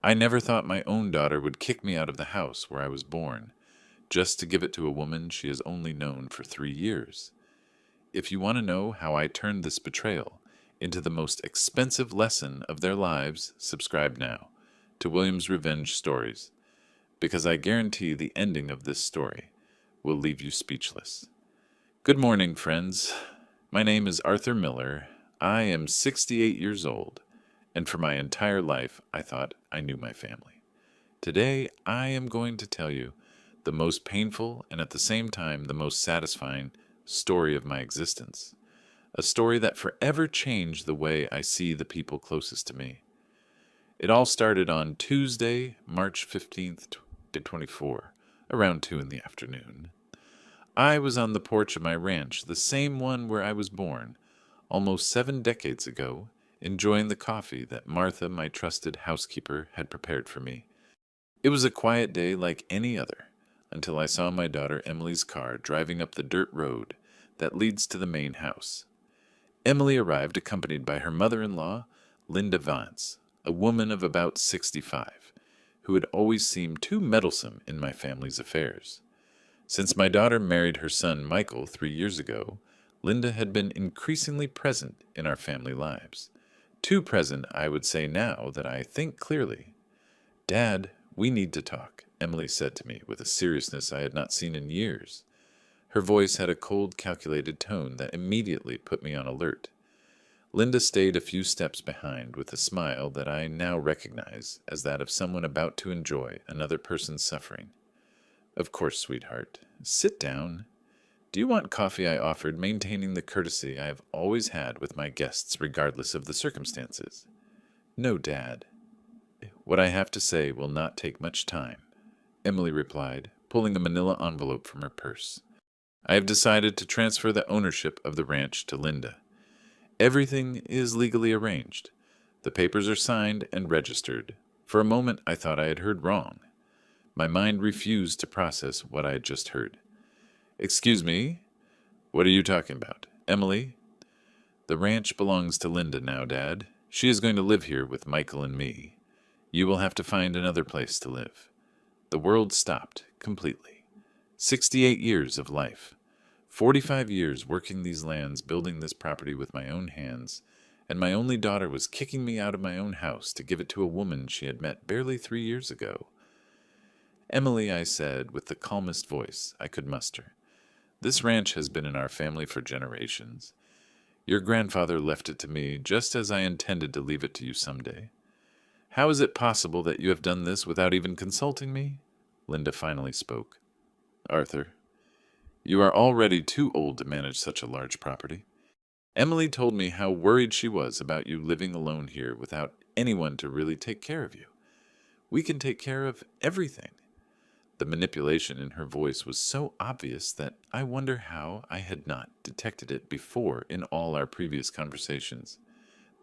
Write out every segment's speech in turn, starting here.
I never thought my own daughter would kick me out of the house where I was born, just to give it to a woman she has only known for 3 years. If you want to know how I turned this betrayal into the most expensive lesson of their lives, subscribe now to William's Revenge Stories, because I guarantee the ending of this story will leave you speechless. Good morning, friends. My name is Arthur Miller. I am 68 years old, and for my entire life I thought I knew my family. Today I am going to tell you the most painful and at the same time the most satisfying story of my existence. A story that forever changed the way I see the people closest to me. It all started on Tuesday, March 15th, 2024, around 2 in the afternoon. I was on the porch of my ranch, the same one where I was born, almost 7 decades ago, enjoying the coffee that Martha, my trusted housekeeper, had prepared for me. It was a quiet day like any other, until I saw my daughter Emily's car driving up the dirt road that leads to the main house. Emily arrived accompanied by her mother-in-law, Linda Vance, a woman of about 65, who had always seemed too meddlesome in my family's affairs. Since my daughter married her son Michael 3 years ago, Linda had been increasingly present in our family lives. Too present, I would say now that I think clearly. "Dad, we need to talk," Emily said to me with a seriousness I had not seen in years. Her voice had a cold, calculated tone that immediately put me on alert. Linda stayed a few steps behind with a smile that I now recognize as that of someone about to enjoy another person's suffering. "Of course, sweetheart. Sit down. Do you want coffee?" I offered, maintaining the courtesy I have always had with my guests regardless of the circumstances. "No, Dad. What I have to say will not take much time," Emily replied, pulling a manila envelope from her purse. "I have decided to transfer the ownership of the ranch to Linda. Everything is legally arranged. The papers are signed and registered. For a moment I thought I had heard wrong. My mind refused to process what I had just heard. "Excuse me? What are you talking about? Emily?" "The ranch belongs to Linda now, Dad. She is going to live here with Michael and me. You will have to find another place to live." The world stopped completely. 68 years of life. 45 years working these lands, building this property with my own hands, and my only daughter was kicking me out of my own house to give it to a woman she had met barely 3 years ago. "Emily," I said with the calmest voice I could muster, "this ranch has been in our family for generations. Your grandfather left it to me just as I intended to leave it to you someday. How is it possible that you have done this without even consulting me?" Linda finally spoke. "Arthur, you are already too old to manage such a large property. Emily told me how worried she was about you living alone here without anyone to really take care of you. We can take care of everything." The manipulation in her voice was so obvious that I wonder how I had not detected it before in all our previous conversations.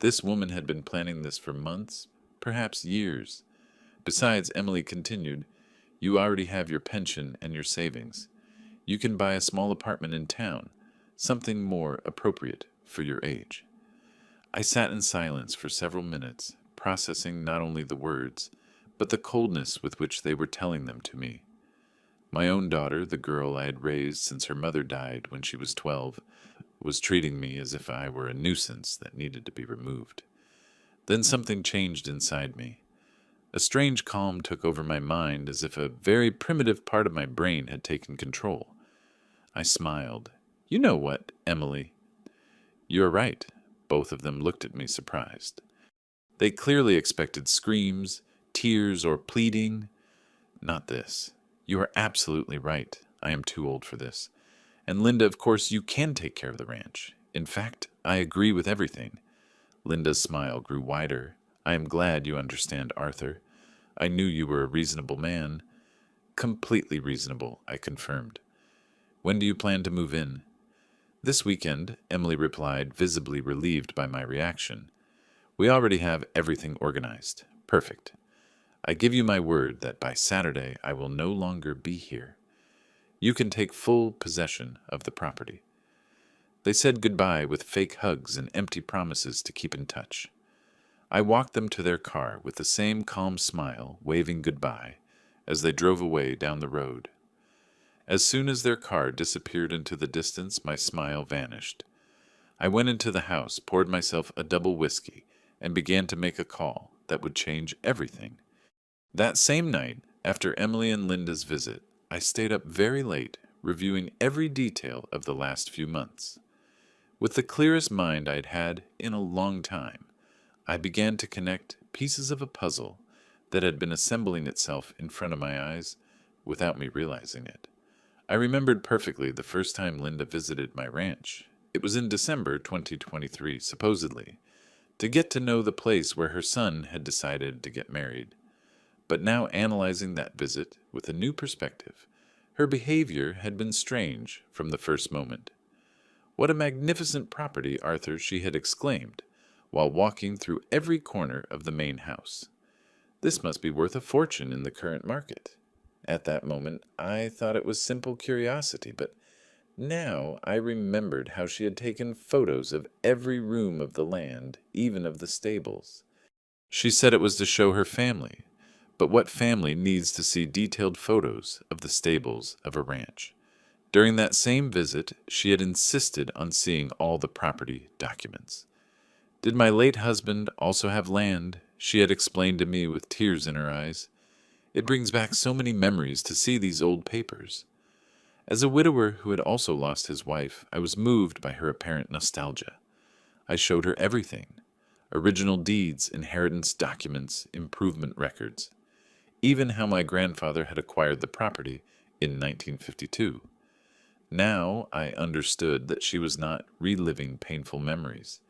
This woman had been planning this for months, perhaps years. Besides, Emily continued, "You already have your pension and your savings. You can buy a small apartment in town, something more appropriate for your age." I sat in silence for several minutes, processing not only the words, but the coldness with which they were telling them to me. My own daughter, the girl I had raised since her mother died when she was 12, was treating me as if I were a nuisance that needed to be removed. Then something changed inside me. A strange calm took over my mind, as if a very primitive part of my brain had taken control. I smiled. "You know what, Emily?" "You are right." Both of them looked at me surprised. They clearly expected screams, tears, or pleading. Not this. "You are absolutely right. I am too old for this. And Linda, of course, you can take care of the ranch. In fact, I agree with everything." Linda's smile grew wider. "I am glad you understand, Arthur. I knew you were a reasonable man." "Completely reasonable," I confirmed. "When do you plan to move in?" "This weekend," Emily replied, visibly relieved by my reaction. "We already have everything organized. Perfect. I give you my word that by Saturday I will no longer be here. You can take full possession of the property." They said goodbye with fake hugs and empty promises to keep in touch. I walked them to their car with the same calm smile, waving goodbye, as they drove away down the road. As soon as their car disappeared into the distance, my smile vanished. I went into the house, poured myself a double whiskey, and began to make a call that would change everything. That same night, after Emily and Linda's visit, I stayed up very late, reviewing every detail of the last few months. With the clearest mind I'd had in a long time, I began to connect pieces of a puzzle that had been assembling itself in front of my eyes without me realizing it. I remembered perfectly the first time Linda visited my ranch. It was in December 2023, supposedly, to get to know the place where her son had decided to get married. But now analyzing that visit with a new perspective, her behavior had been strange from the first moment. What a magnificent property, Arthur, she had exclaimed, while walking through every corner of the main house. This must be worth a fortune in the current market. At that moment, I thought it was simple curiosity, but now I remembered how she had taken photos of every room of the land, even of the stables. She said it was to show her family, but what family needs to see detailed photos of the stables of a ranch? During that same visit, she had insisted on seeing all the property documents. Did my late husband also have land? She had explained to me with tears in her eyes. It brings back so many memories to see these old papers. As a widower who had also lost his wife, I was moved by her apparent nostalgia. I showed her everything: original deeds, inheritance documents, improvement records, even how my grandfather had acquired the property in 1952. Now I understood that she was not reliving painful memories.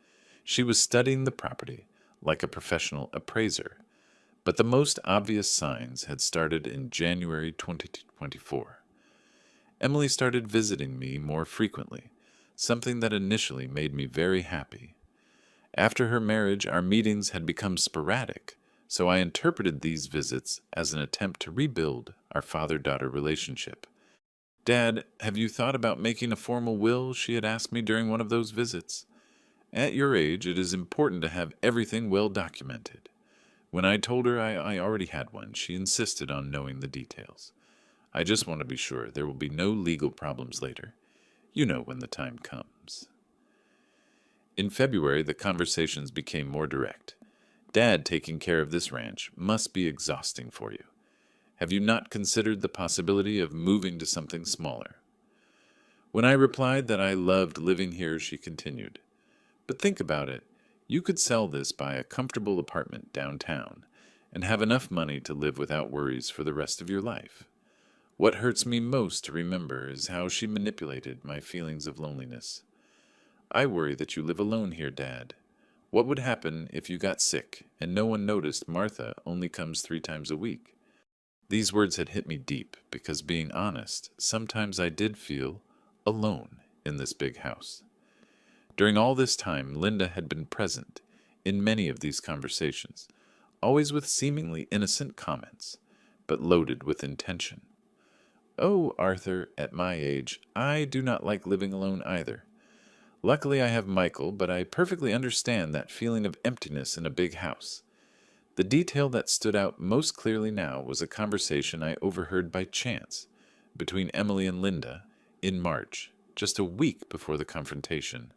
She was studying the property like a professional appraiser. But the most obvious signs had started in January 2024. Emily started visiting me more frequently, something that initially made me very happy. After her marriage, our meetings had become sporadic, so I interpreted these visits as an attempt to rebuild our father-daughter relationship. "Dad, have you thought about making a formal will?" she had asked me during one of those visits. "At your age, it is important to have everything well documented." When I told her I already had one, she insisted on knowing the details. "I just want to be sure there will be no legal problems later. You know, when the time comes." In February, the conversations became more direct. "Dad, taking care of this ranch must be exhausting for you. Have you not considered the possibility of moving to something smaller?" When I replied that I loved living here, she continued, "But think about it. You could sell this, buy a comfortable apartment downtown, and have enough money to live without worries for the rest of your life." What hurts me most to remember is how she manipulated my feelings of loneliness. "I worry that you live alone here, Dad. What would happen if you got sick and no one noticed Martha only comes 3 times a week?" These words had hit me deep because, being honest, sometimes I did feel alone in this big house. During all this time, Linda had been present in many of these conversations, always with seemingly innocent comments, but loaded with intention. "Oh, Arthur, at my age, I do not like living alone either. Luckily, I have Michael, but I perfectly understand that feeling of emptiness in a big house." The detail that stood out most clearly now was a conversation I overheard by chance between Emily and Linda in March, just a week before the confrontation.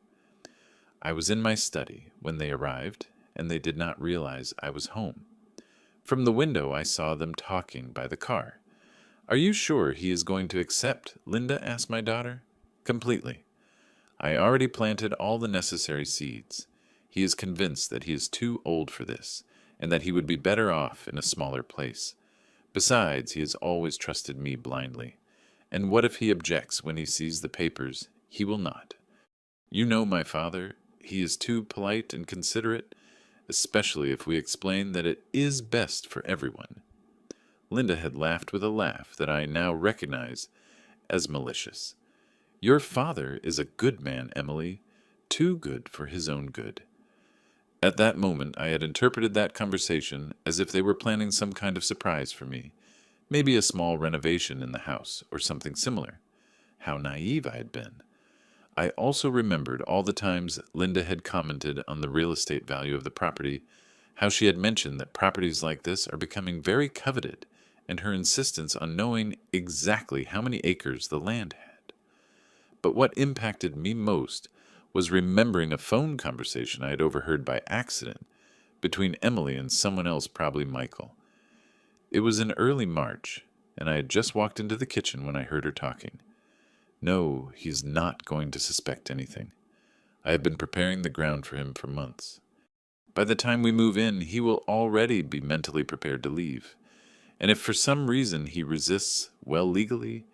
I was in my study when they arrived, and they did not realize I was home. From the window, I saw them talking by the car. "Are you sure he is going to accept?" Linda asked my daughter. "Completely. I already planted all the necessary seeds. He is convinced that he is too old for this, and that he would be better off in a smaller place. Besides, he has always trusted me blindly. And what if he objects when he sees the papers? He will not. You know my father. He is too polite and considerate, especially if we explain that it is best for everyone." Linda had laughed with a laugh that I now recognize as malicious. "Your father is a good man, Emily, too good for his own good." At that moment, I had interpreted that conversation as if they were planning some kind of surprise for me, maybe a small renovation in the house or something similar. How naive I had been. I also remembered all the times Linda had commented on the real estate value of the property how she had mentioned that properties like this are becoming very coveted, and her insistence on knowing exactly how many acres the land had. But what impacted me most was remembering a phone conversation I had overheard by accident between Emily and someone else, probably Michael. It was in early March, and I had just walked into the kitchen when I heard her talking. No, he's not going to suspect anything. I have been preparing the ground for him for months. By the time we move in, he will already be mentally prepared to leave. And if for some reason he resists, well, legally,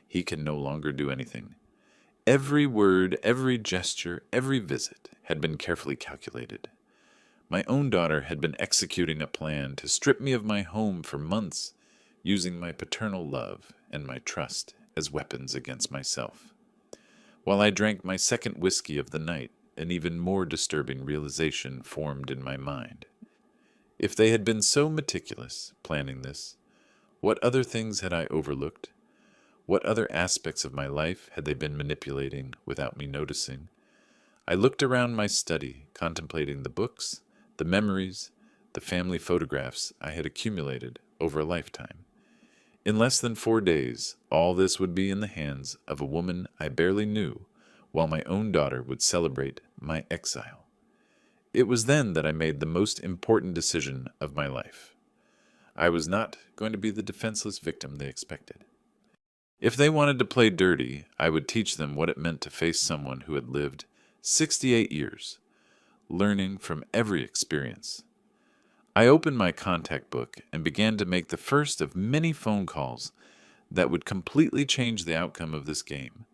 he can no longer do anything. Every word, every gesture, every visit had been carefully calculated. My own daughter had been executing a plan to strip me of my home for months, using my paternal love and my trust as weapons against myself. While I drank my second whiskey of the night, an even more disturbing realization formed in my mind. If they had been so meticulous, planning this, what other things had I overlooked? What other aspects of my life had they been manipulating without me noticing? I looked around my study, contemplating the books, the memories, the family photographs I had accumulated over a lifetime. In less than 4 days, all this would be in the hands of a woman I barely knew, while my own daughter would celebrate my exile. It was then that I made the most important decision of my life. I was not going to be the defenseless victim they expected. If they wanted to play dirty, I would teach them what it meant to face someone who had lived 68 years, learning from every experience. I opened my contact book and began to make the first of many phone calls that would completely change the outcome of this game.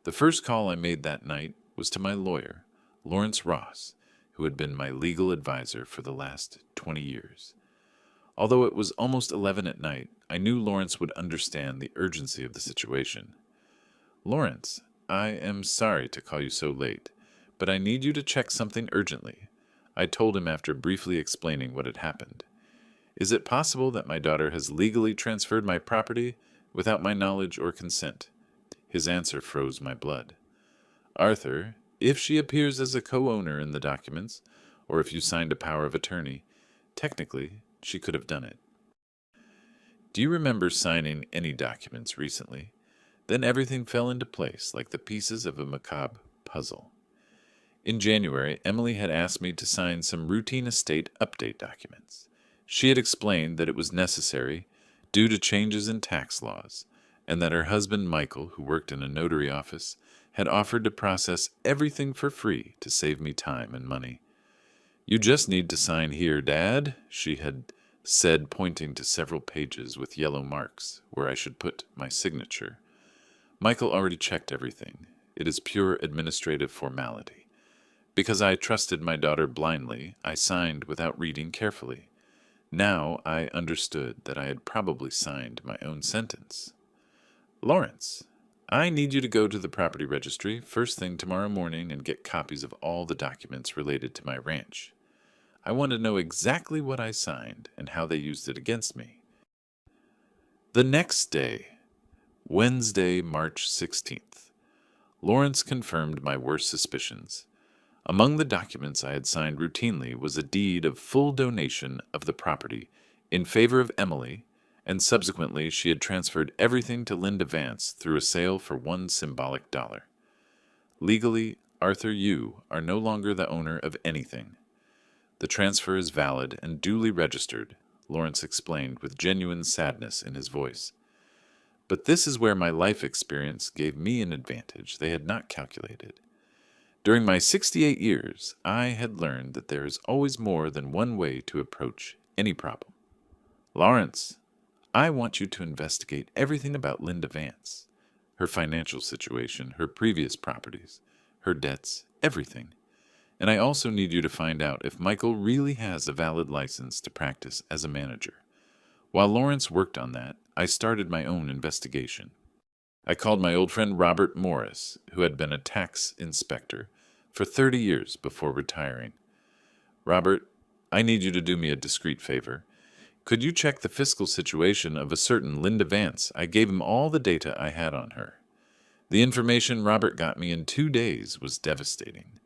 The first call I made that night was to my lawyer, Lawrence Ross, who had been my legal advisor for the last 20 years. Although it was almost 11 at night, I knew Lawrence would understand the urgency of the situation. "Lawrence, I am sorry to call you so late, but I need you to check something urgently," I told him after briefly explaining what had happened. "Is it possible that my daughter has legally transferred my property without my knowledge or consent?" His answer froze my blood. "Arthur, if she appears as a co-owner in the documents, or if you signed a power of attorney, technically she could have done it." Do you remember signing any documents recently? Then everything fell into place like the pieces of a macabre puzzle. In January, Emily had asked me to sign some routine estate update documents. She had explained that it was necessary due to changes in tax laws, and that her husband Michael, who worked in a notary office, had offered to process everything for free to save me time and money. "You just need to sign here, Dad," she had said, pointing to several pages with yellow marks where I should put my signature. "Michael already checked everything. It is pure administrative formality." Because I trusted my daughter blindly, I signed without reading carefully. Now I understood that I had probably signed my own sentence. "Lawrence, I need you to go to the property registry first thing tomorrow morning and get copies of all the documents related to my ranch. I want to know exactly what I signed and how they used it against me." The next day, Wednesday, March 16th, Lawrence confirmed my worst suspicions. Among the documents I had signed routinely was a deed of full donation of the property in favor of Emily, and subsequently she had transferred everything to Linda Vance through a sale for $1 symbolic. Legally, Arthur, you are no longer the owner of anything. The transfer is valid and duly registered, Lawrence explained with genuine sadness in his voice. But this is where my life experience gave me an advantage they had not calculated. During my 68 years, I had learned that there is always more than one way to approach any problem. "Lawrence, I want you to investigate everything about Linda Vance, her financial situation, her previous properties, her debts, everything. And I also need you to find out if Michael really has a valid license to practice as a manager." While Lawrence worked on that, I started my own investigation. I called my old friend Robert Morris, who had been a tax inspector for 30 years before retiring. "Robert, I need you to do me a discreet favor. Could you check the fiscal situation of a certain Linda Vance?" I gave him all the data I had on her. The information Robert got me in 2 days was devastating.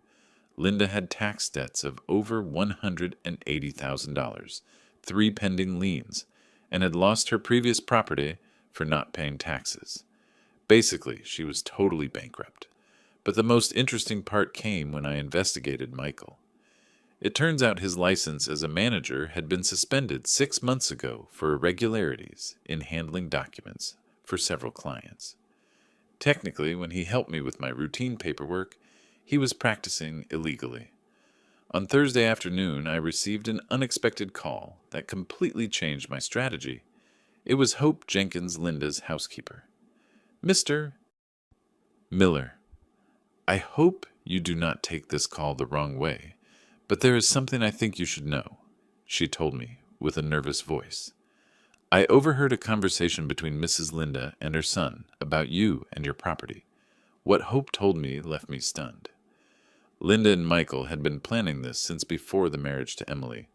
Linda had tax debts of over $180,000, three pending liens, and had lost her previous property for not paying taxes. Basically, she was totally bankrupt. But the most interesting part came when I investigated Michael. It turns out his license as a manager had been suspended 6 months ago for irregularities in handling documents for several clients. Technically, when he helped me with my routine paperwork, he was practicing illegally. On Thursday afternoon, I received an unexpected call that completely changed my strategy. It was Hope Jenkins, Linda's housekeeper. Mr. Miller, I hope you do not take this call the wrong way, but there is something I think you should know, she told me with a nervous voice. I overheard a conversation between Mrs. Linda and her son about you and your property. What Hope told me left me stunned. Linda and Michael had been planning this since before the marriage to Emily.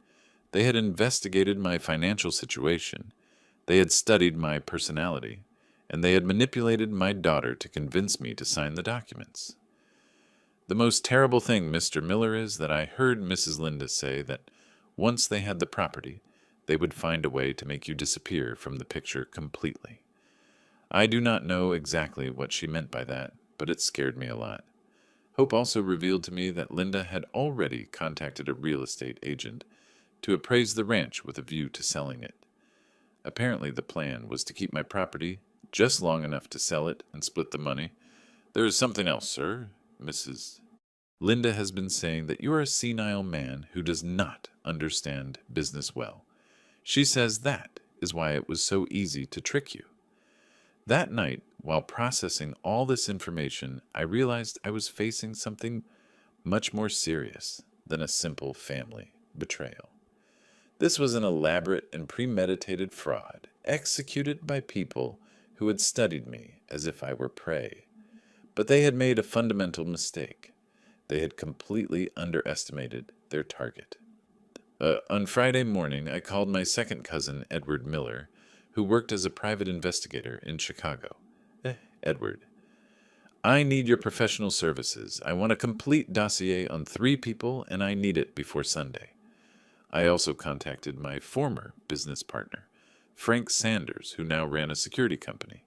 They had investigated my financial situation, they had studied my personality, and they had manipulated my daughter to convince me to sign the documents. The most terrible thing, Mr. Miller, is that I heard Mrs. Linda say that once they had the property, they would find a way to make you disappear from the picture completely. I do not know exactly what she meant by that, but it scared me a lot. Hope also revealed to me that Linda had already contacted a real estate agent to appraise the ranch with a view to selling it. Apparently the plan was to keep my property just long enough to sell it and split the money. There is something else, sir. Mrs. Linda has been saying that you are a senile man who does not understand business well. She says that is why it was so easy to trick you. That night, while processing all this information, I realized I was facing something much more serious than a simple family betrayal. This was an elaborate and premeditated fraud, executed by people who had studied me as if I were prey. But they had made a fundamental mistake. They had completely underestimated their target. On Friday morning, I called my second cousin, Edward Miller, who worked as a private investigator in Chicago. Edward, I need your professional services. I want a complete dossier on 3 people, and I need it before Sunday. I also contacted my former business partner, Frank Sanders, who now ran a security company.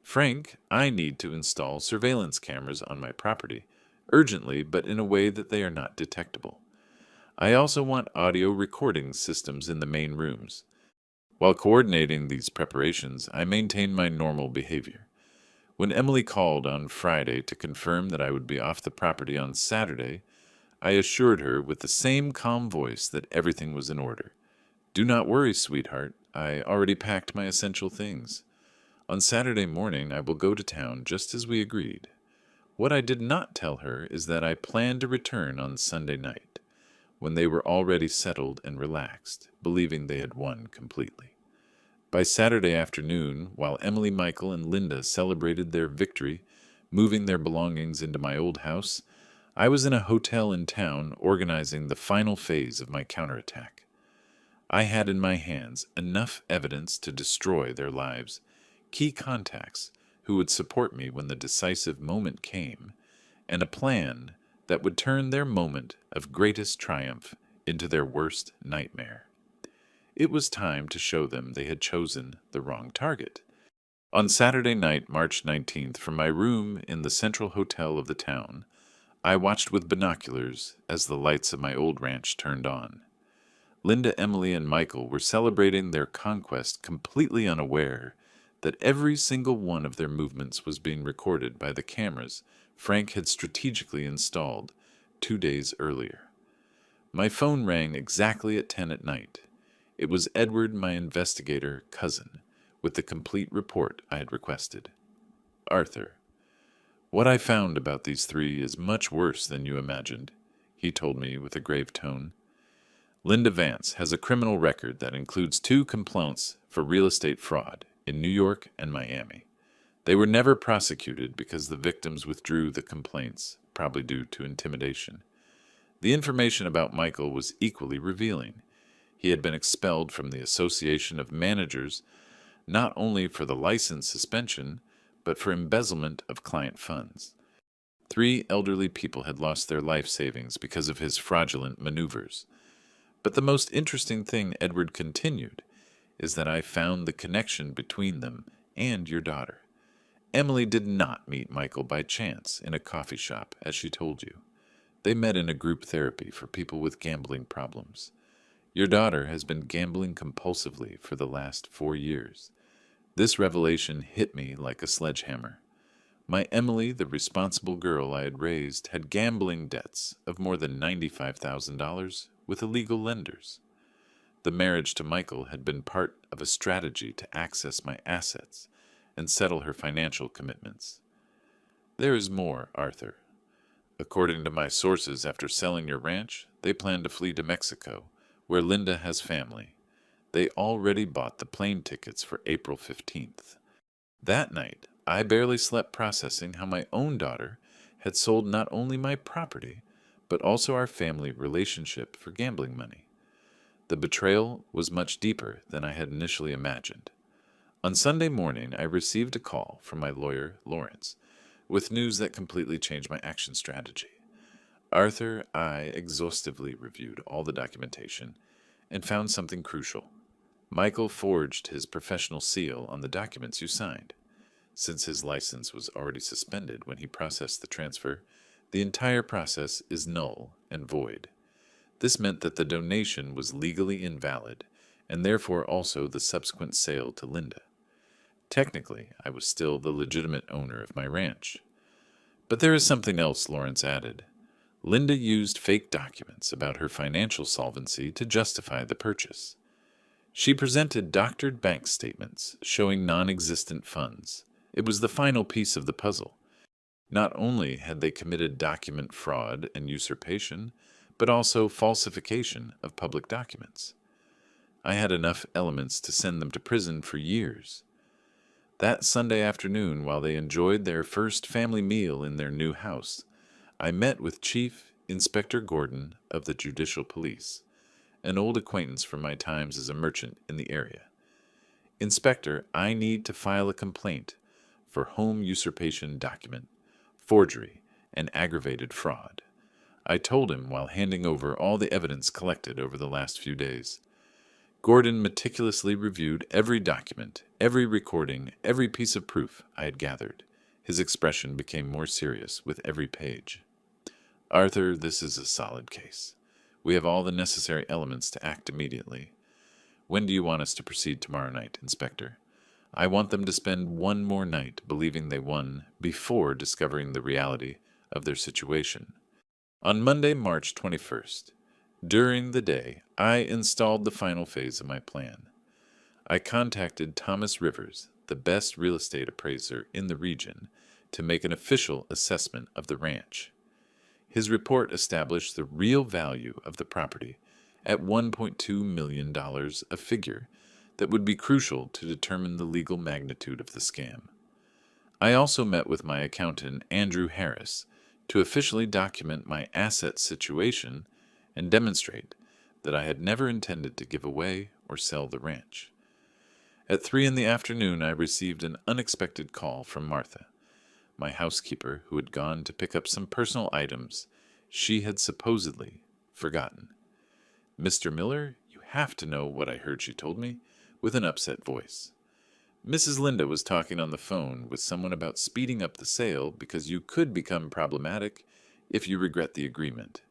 Frank, I need to install surveillance cameras on my property, urgently, but in a way that they are not detectable. I also want audio recording systems in the main rooms. While coordinating these preparations, I maintained my normal behavior. When Emily called on Friday to confirm that I would be off the property on Saturday, I assured her with the same calm voice that everything was in order. Do not worry, sweetheart. I already packed my essential things. On Saturday morning, I will go to town just as we agreed. What I did not tell her is that I planned to return on Sunday night, when they were already settled and relaxed, believing they had won completely. By Saturday afternoon, while Emily, Michael, and Linda celebrated their victory, moving their belongings into my old house, I was in a hotel in town organizing the final phase of my counterattack. I had in my hands enough evidence to destroy their lives, key contacts who would support me when the decisive moment came, and a plan that would turn their moment of greatest triumph into their worst nightmare. It was time to show them they had chosen the wrong target. On Saturday night, March 19th, from my room in the central hotel of the town, I watched with binoculars as the lights of my old ranch turned on. Linda, Emily, and Michael were celebrating their conquest completely unaware that every single one of their movements was being recorded by the cameras Frank had strategically installed 2 days earlier. My phone rang exactly at 10 at night. It was Edward, my investigator cousin, with the complete report I had requested. Arthur, what I found about these 3 is much worse than you imagined, he told me with a grave tone. Linda Vance has a criminal record that includes 2 complaints for real estate fraud in New York and Miami. They were never prosecuted because the victims withdrew the complaints, probably due to intimidation. The information about Michael was equally revealing. He had been expelled from the Association of Managers not only for the license suspension, but for embezzlement of client funds. 3 elderly people had lost their life savings because of his fraudulent maneuvers. But the most interesting thing, Edward continued, is that I found the connection between them and your daughter. Emily did not meet Michael by chance in a coffee shop, as she told you. They met in a group therapy for people with gambling problems. Your daughter has been gambling compulsively for the last 4 years. This revelation hit me like a sledgehammer. My Emily, the responsible girl I had raised, had gambling debts of more than $95,000 with illegal lenders. The marriage to Michael had been part of a strategy to access my assets and settle her financial commitments. There is more, Arthur. According to my sources, after selling your ranch, they plan to flee to Mexico, where Linda has family. They already bought the plane tickets for April 15th. That night, I barely slept processing how my own daughter had sold not only my property, but also our family relationship for gambling money. The betrayal was much deeper than I had initially imagined. On Sunday morning, I received a call from my lawyer, Lawrence, with news that completely changed my action strategy. Arthur, I exhaustively reviewed all the documentation and found something crucial. Michael forged his professional seal on the documents you signed. Since his license was already suspended when he processed the transfer, the entire process is null and void. This meant that the donation was legally invalid, and therefore also the subsequent sale to Linda. Technically, I was still the legitimate owner of my ranch. But there is something else, Lawrence added. Linda used fake documents about her financial solvency to justify the purchase. She presented doctored bank statements showing non-existent funds. It was the final piece of the puzzle. Not only had they committed document fraud and usurpation, but also falsification of public documents. I had enough elements to send them to prison for years. That Sunday afternoon, while they enjoyed their first family meal in their new house, I met with Chief Inspector Gordon of the Judicial Police, an old acquaintance from my times as a merchant in the area. Inspector, I need to file a complaint for home usurpation document, forgery, and aggravated fraud. I told him while handing over all the evidence collected over the last few days. Gordon meticulously reviewed every document, every recording, every piece of proof I had gathered. His expression became more serious with every page. Arthur, this is a solid case. We have all the necessary elements to act immediately. When do you want us to proceed tomorrow night, Inspector? I want them to spend one more night believing they won before discovering the reality of their situation. On Monday, March 21st, during the day, I installed the final phase of my plan. I contacted Thomas Rivers, the best real estate appraiser in the region, to make an official assessment of the ranch. His report established the real value of the property at $1.2 million, a figure that would be crucial to determine the legal magnitude of the scam. I also met with my accountant, Andrew Harris, to officially document my asset situation and demonstrate that I had never intended to give away or sell the ranch. At 3 p.m, I received an unexpected call from Martha, my housekeeper, who had gone to pick up some personal items she had supposedly forgotten. Mr. Miller, you have to know what I heard, she told me, with an upset voice. Mrs. Linda was talking on the phone with someone about speeding up the sale because you could become problematic if you regret the agreement.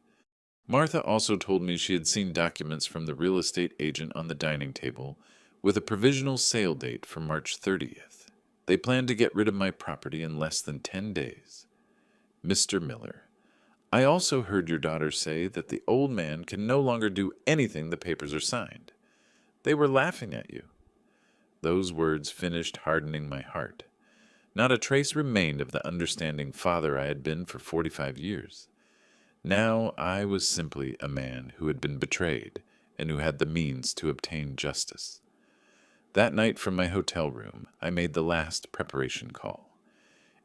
Martha also told me she had seen documents from the real estate agent on the dining table with a provisional sale date for March 30th. They planned to get rid of my property in less than 10 days. Mr. Miller, I also heard your daughter say that the old man can no longer do anything the papers are signed. They were laughing at you. Those words finished hardening my heart. Not a trace remained of the understanding father I had been for 45 years. Now I was simply a man who had been betrayed and who had the means to obtain justice. That night from my hotel room, I made the last preparation call.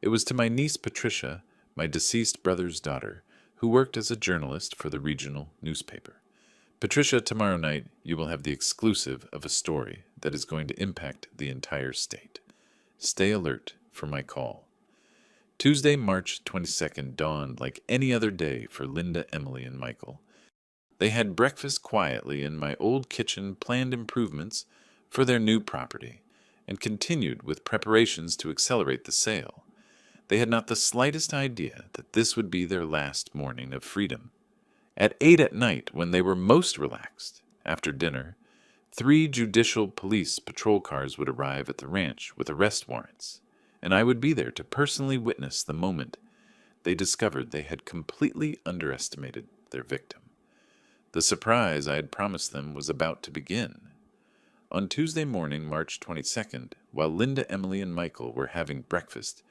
It was to my niece Patricia, my deceased brother's daughter, who worked as a journalist for the regional newspaper. Patricia, tomorrow night you will have the exclusive of a story that is going to impact the entire state. Stay alert for my call. Tuesday, March 22nd dawned like any other day for Linda, Emily, and Michael. They had breakfast quietly in my old kitchen, planned improvements for their new property, and continued with preparations to accelerate the sale. They had not the slightest idea that this would be their last morning of freedom. At 8 at night, when they were most relaxed, after dinner, 3 judicial police patrol cars would arrive at the ranch with arrest warrants, and I would be there to personally witness the moment they discovered they had completely underestimated their victim. The surprise I had promised them was about to begin. On Tuesday morning, March 22nd, while Linda, Emily, and Michael were having breakfast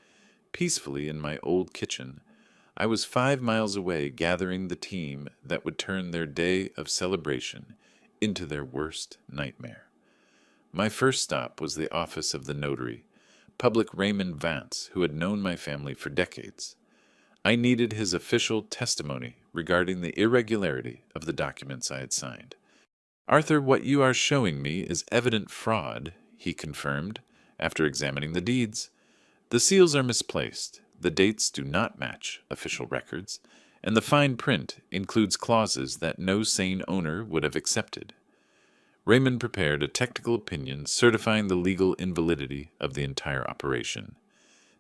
peacefully in my old kitchen, I was 5 miles away gathering the team that would turn their day of celebration into their worst nightmare. My first stop was the office of the notary, Public Raymond Vance, who had known my family for decades. I needed his official testimony regarding the irregularity of the documents I had signed. "Arthur, what you are showing me is evident fraud," he confirmed, after examining the deeds. "The seals are misplaced, the dates do not match official records, and the fine print includes clauses that no sane owner would have accepted." Raymond prepared a technical opinion certifying the legal invalidity of the entire operation.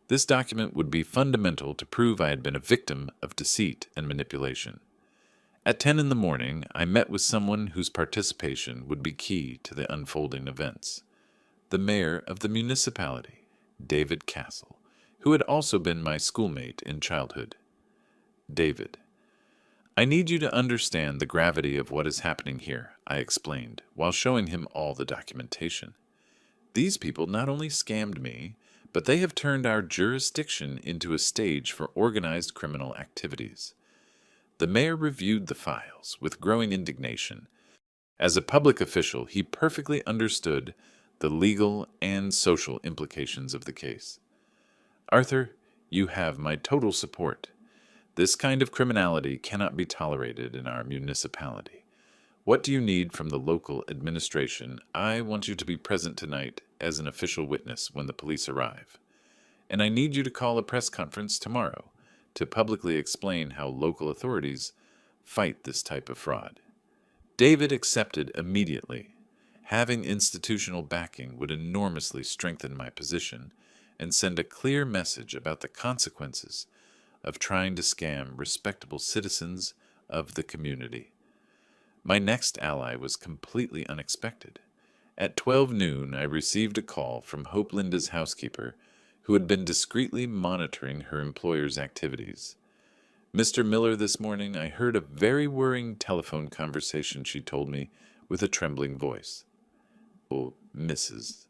This document would be fundamental to prove I had been a victim of deceit and manipulation. At 10 in the morning, I met with someone whose participation would be key to the unfolding events. The mayor of the municipality, David Castle, who had also been my schoolmate in childhood. "David, I need you to understand the gravity of what is happening here," I explained, while showing him all the documentation. "These people not only scammed me, but they have turned our jurisdiction into a stage for organized criminal activities." The mayor reviewed the files with growing indignation. As a public official, he perfectly understood the legal and social implications of the case. "Arthur, you have my total support. This kind of criminality cannot be tolerated in our municipality. What do you need from the local administration? I want you to be present tonight as an official witness when the police arrive. And I need you to call a press conference tomorrow to publicly explain how local authorities fight this type of fraud." David accepted immediately. Having institutional backing would enormously strengthen my position and send a clear message about the consequences of trying to scam respectable citizens of the community. My next ally was completely unexpected. At 12 noon, I received a call from Hope Linda's housekeeper, who had been discreetly monitoring her employer's activities. "Mr. Miller, this morning I heard a very worrying telephone conversation," she told me with a trembling voice. "Oh, Mrs.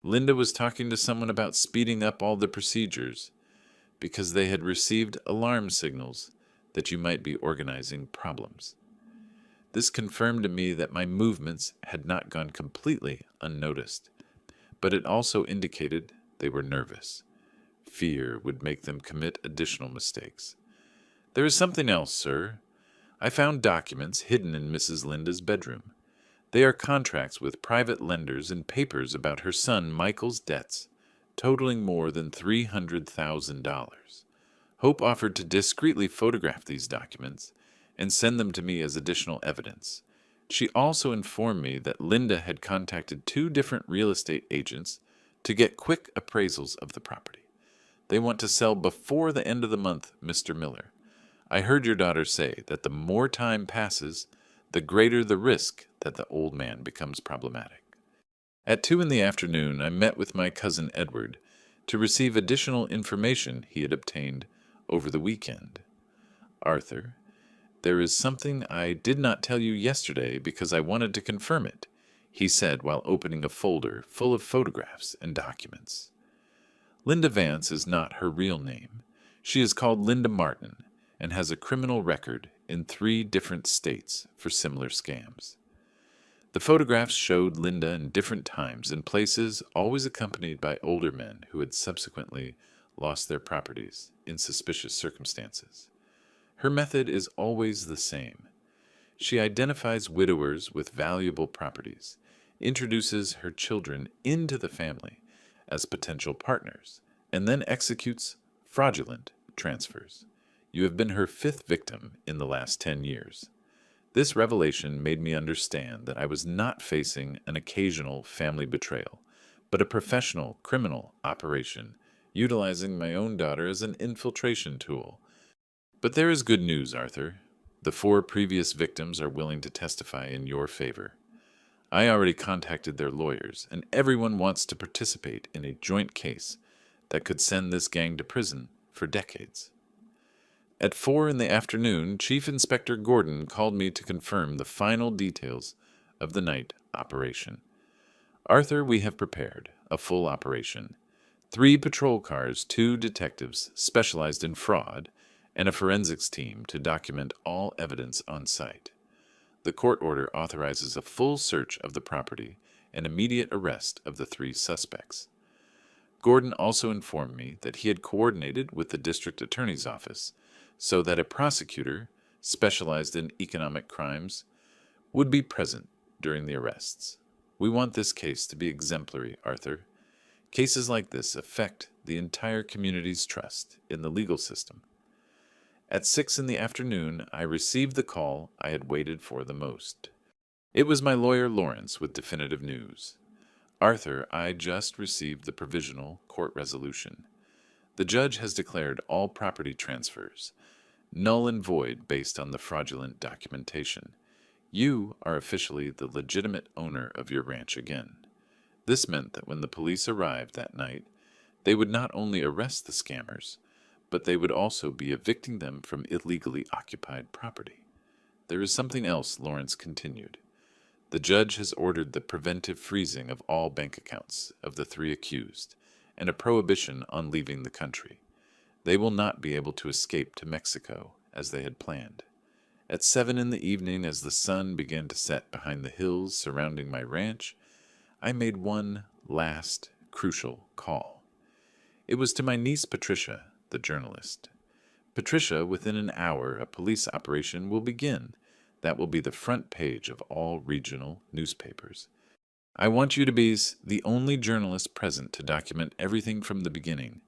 Linda was talking to someone about speeding up all the procedures because they had received alarm signals that you might be organizing problems." This confirmed to me that my movements had not gone completely unnoticed, but it also indicated they were nervous. Fear would make them commit additional mistakes. "There is something else, sir. I found documents hidden in Mrs. Linda's bedroom. They are contracts with private lenders and papers about her son Michael's debts, totaling more than $300,000. Hope offered to discreetly photograph these documents and send them to me as additional evidence. She also informed me that Linda had contacted 2 different real estate agents to get quick appraisals of the property. They want to sell before the end of the month, Mr. Miller. I heard your daughter say that the more time passes, the greater the risk that the old man becomes problematic." At 2 in the afternoon, I met with my cousin Edward to receive additional information he had obtained over the weekend. "Arthur, there is something I did not tell you yesterday because I wanted to confirm it," he said while opening a folder full of photographs and documents. Linda Vance is not her real name. She is called Linda Martin and has a criminal record in 3 different states for similar scams. The photographs showed Linda in different times and places, always accompanied by older men who had subsequently lost their properties in suspicious circumstances. Her method is always the same. She identifies widowers with valuable properties, introduces her children into the family as potential partners, and then executes fraudulent transfers. You have been her fifth victim in the last 10 years. This revelation made me understand that I was not facing an occasional family betrayal, but a professional criminal operation utilizing my own daughter as an infiltration tool. But there is good news, Arthur. The 4 previous victims are willing to testify in your favor. I already contacted their lawyers, and everyone wants to participate in a joint case that could send this gang to prison for decades. At 4 in the afternoon, Chief Inspector Gordon called me to confirm the final details of the night operation. Arthur, we have prepared a full operation. 3 patrol cars, 2 detectives specialized in fraud, and a forensics team to document all evidence on site. The court order authorizes a full search of the property and immediate arrest of the 3 suspects. Gordon also informed me that he had coordinated with the district attorney's office so that a prosecutor specialized in economic crimes would be present during the arrests. We want this case to be exemplary, Arthur. Cases like this affect the entire community's trust in the legal system. At 6 in the afternoon, I received the call I had waited for the most. It was my lawyer Lawrence with definitive news. Arthur, I just received the provisional court resolution. The judge has declared all property transfers null and void based on the fraudulent documentation. You are officially the legitimate owner of your ranch again. This meant that when the police arrived that night, they would not only arrest the scammers, but they would also be evicting them from illegally occupied property. There is something else, Lawrence continued. The judge has ordered the preventive freezing of all bank accounts of the 3 accused, and a prohibition on leaving the country. They will not be able to escape to Mexico, as they had planned. At 7 in the evening, as the sun began to set behind the hills surrounding my ranch, I made one last crucial call. It was to my niece Patricia, the journalist. Patricia, within an hour, a police operation will begin that will be the front page of all regional newspapers. I want you to be the only journalist present to document everything from the beginning.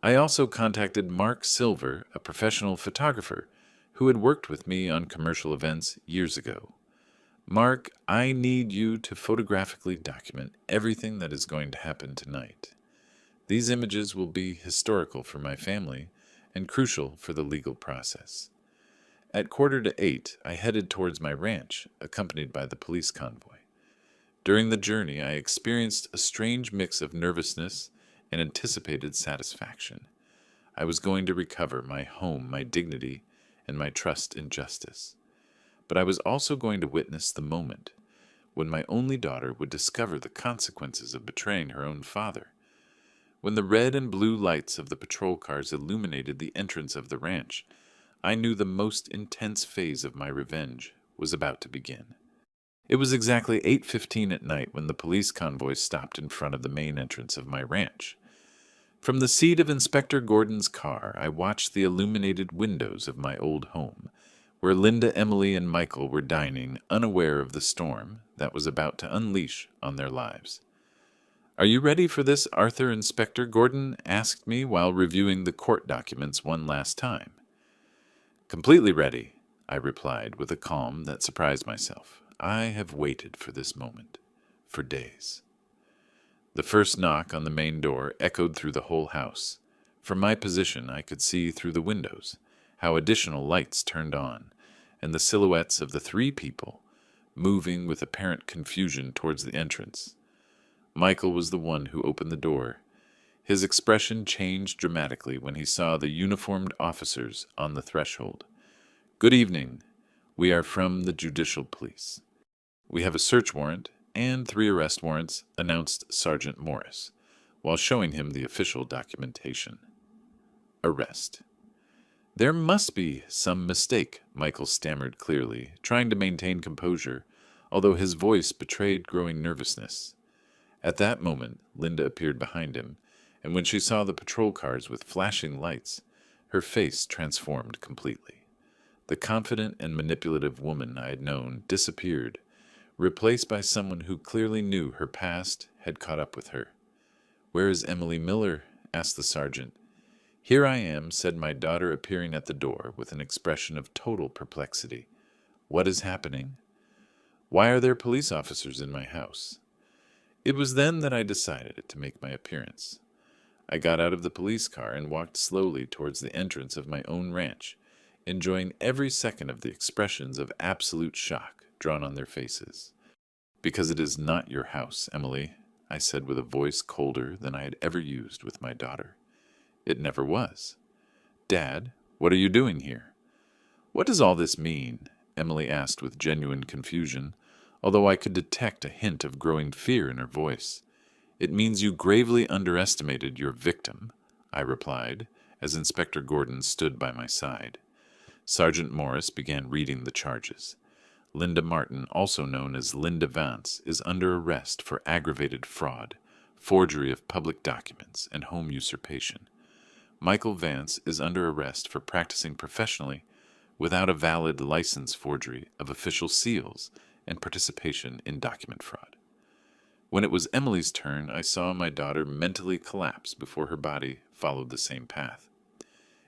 I also contacted Mark Silver, a professional photographer who had worked with me on commercial events years ago. Mark, I need you to photographically document everything that is going to happen tonight. These images will be historical for my family and crucial for the legal process. At 7:45, I headed towards my ranch, accompanied by the police convoy. During the journey, I experienced a strange mix of nervousness and anticipated satisfaction. I was going to recover my home, my dignity, and my trust in justice. But I was also going to witness the moment when my only daughter would discover the consequences of betraying her own father. When the red and blue lights of the patrol cars illuminated the entrance of the ranch, I knew the most intense phase of my revenge was about to begin. It was exactly 8:15 at night when the police convoy stopped in front of the main entrance of my ranch. From the seat of Inspector Gordon's car, I watched the illuminated windows of my old home, where Linda, Emily, and Michael were dining, unaware of the storm that was about to unleash on their lives. "Are you ready for this, Arthur?" Inspector Gordon asked me while reviewing the court documents one last time. "Completely ready," I replied with a calm that surprised myself. I have waited for this moment for days. The first knock on the main door echoed through the whole house. From my position, I could see through the windows how additional lights turned on, and the silhouettes of the 3 people moving with apparent confusion towards the entrance. Michael was the one who opened the door. His expression changed dramatically when he saw the uniformed officers on the threshold. "Good evening. We are from the Judicial Police. We have a search warrant and 3 arrest warrants," announced Sergeant Morris, while showing him the official documentation. Arrest. "There must be some mistake," Michael stammered clearly, trying to maintain composure, although his voice betrayed growing nervousness. At that moment, Linda appeared behind him, and when she saw the patrol cars with flashing lights, her face transformed completely. The confident and manipulative woman I had known disappeared, replaced by someone who clearly knew her past had caught up with her. "Where is Emily Miller?" asked the sergeant. "Here I am," said my daughter, appearing at the door with an expression of total perplexity. "What is happening? Why are there police officers in my house?" It was then that I decided to make my appearance. I got out of the police car and walked slowly towards the entrance of my own ranch, enjoying every second of the expressions of absolute shock drawn on their faces. "Because it is not your house, Emily," I said with a voice colder than I had ever used with my daughter. "It never was." "Dad, what are you doing here?" "What does all this mean?" Emily asked with genuine confusion, although I could detect a hint of growing fear in her voice. "It means you gravely underestimated your victim," I replied, as Inspector Gordon stood by my side. Sergeant Morris began reading the charges. Linda Martin, also known as Linda Vance, is under arrest for aggravated fraud, forgery of public documents, and home usurpation. Michael Vance is under arrest for practicing professionally without a valid license, forgery of official seals, and participation in document fraud. When it was Emily's turn, I saw my daughter mentally collapse before her body followed the same path.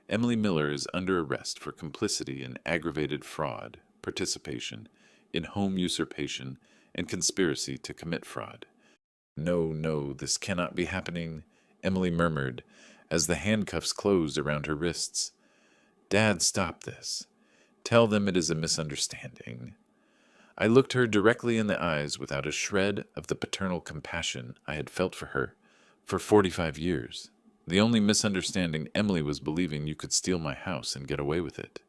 Emily Miller is under arrest for complicity in aggravated fraud, participation in home usurpation, and conspiracy to commit fraud. "No, no, this cannot be happening," Emily murmured as the handcuffs closed around her wrists. "Dad, stop this. Tell them it is a misunderstanding." I looked her directly in the eyes without a shred of the paternal compassion I had felt for her for 45 years. The only misunderstanding Emily was believing you could steal my house and get away with it.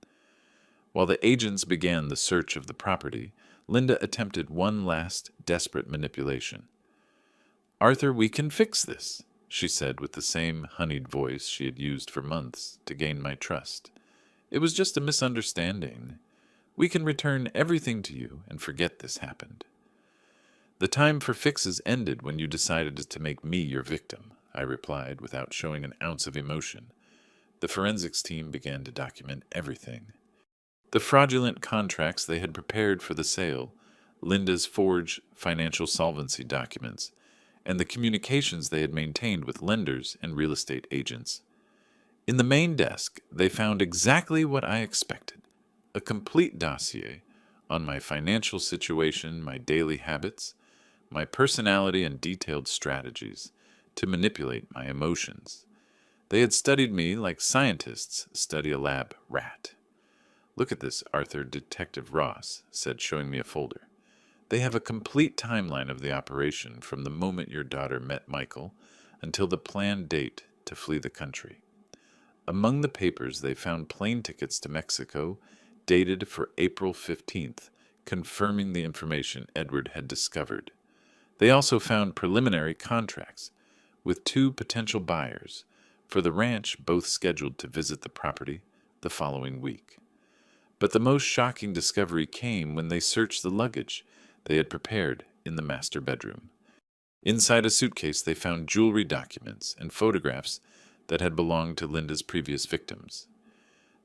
While the agents began the search of the property, Linda attempted one last desperate manipulation. "Arthur, we can fix this," she said with the same honeyed voice she had used for months to gain my trust. "It was just a misunderstanding. We can return everything to you and forget this happened." "The time for fixes ended when you decided to make me your victim," I replied without showing an ounce of emotion. The forensics team began to document everything. The fraudulent contracts they had prepared for the sale, Linda's forged financial solvency documents, and the communications they had maintained with lenders and real estate agents. In the main desk, they found exactly what I expected: a complete dossier on my financial situation, my daily habits, my personality, and detailed strategies to manipulate my emotions. They had studied me like scientists study a lab rat. "Look at this, Arthur," Detective Ross said, showing me a folder. "They have a complete timeline of the operation from the moment your daughter met Michael until the planned date to flee the country. Among the papers, they found plane tickets to Mexico dated for April 15th, confirming the information Edward had discovered. They also found preliminary contracts with 2 potential buyers for the ranch, both scheduled to visit the property the following week. But the most shocking discovery came when they searched the luggage they had prepared in the master bedroom. Inside a suitcase, they found jewelry, documents, and photographs that had belonged to Linda's previous victims.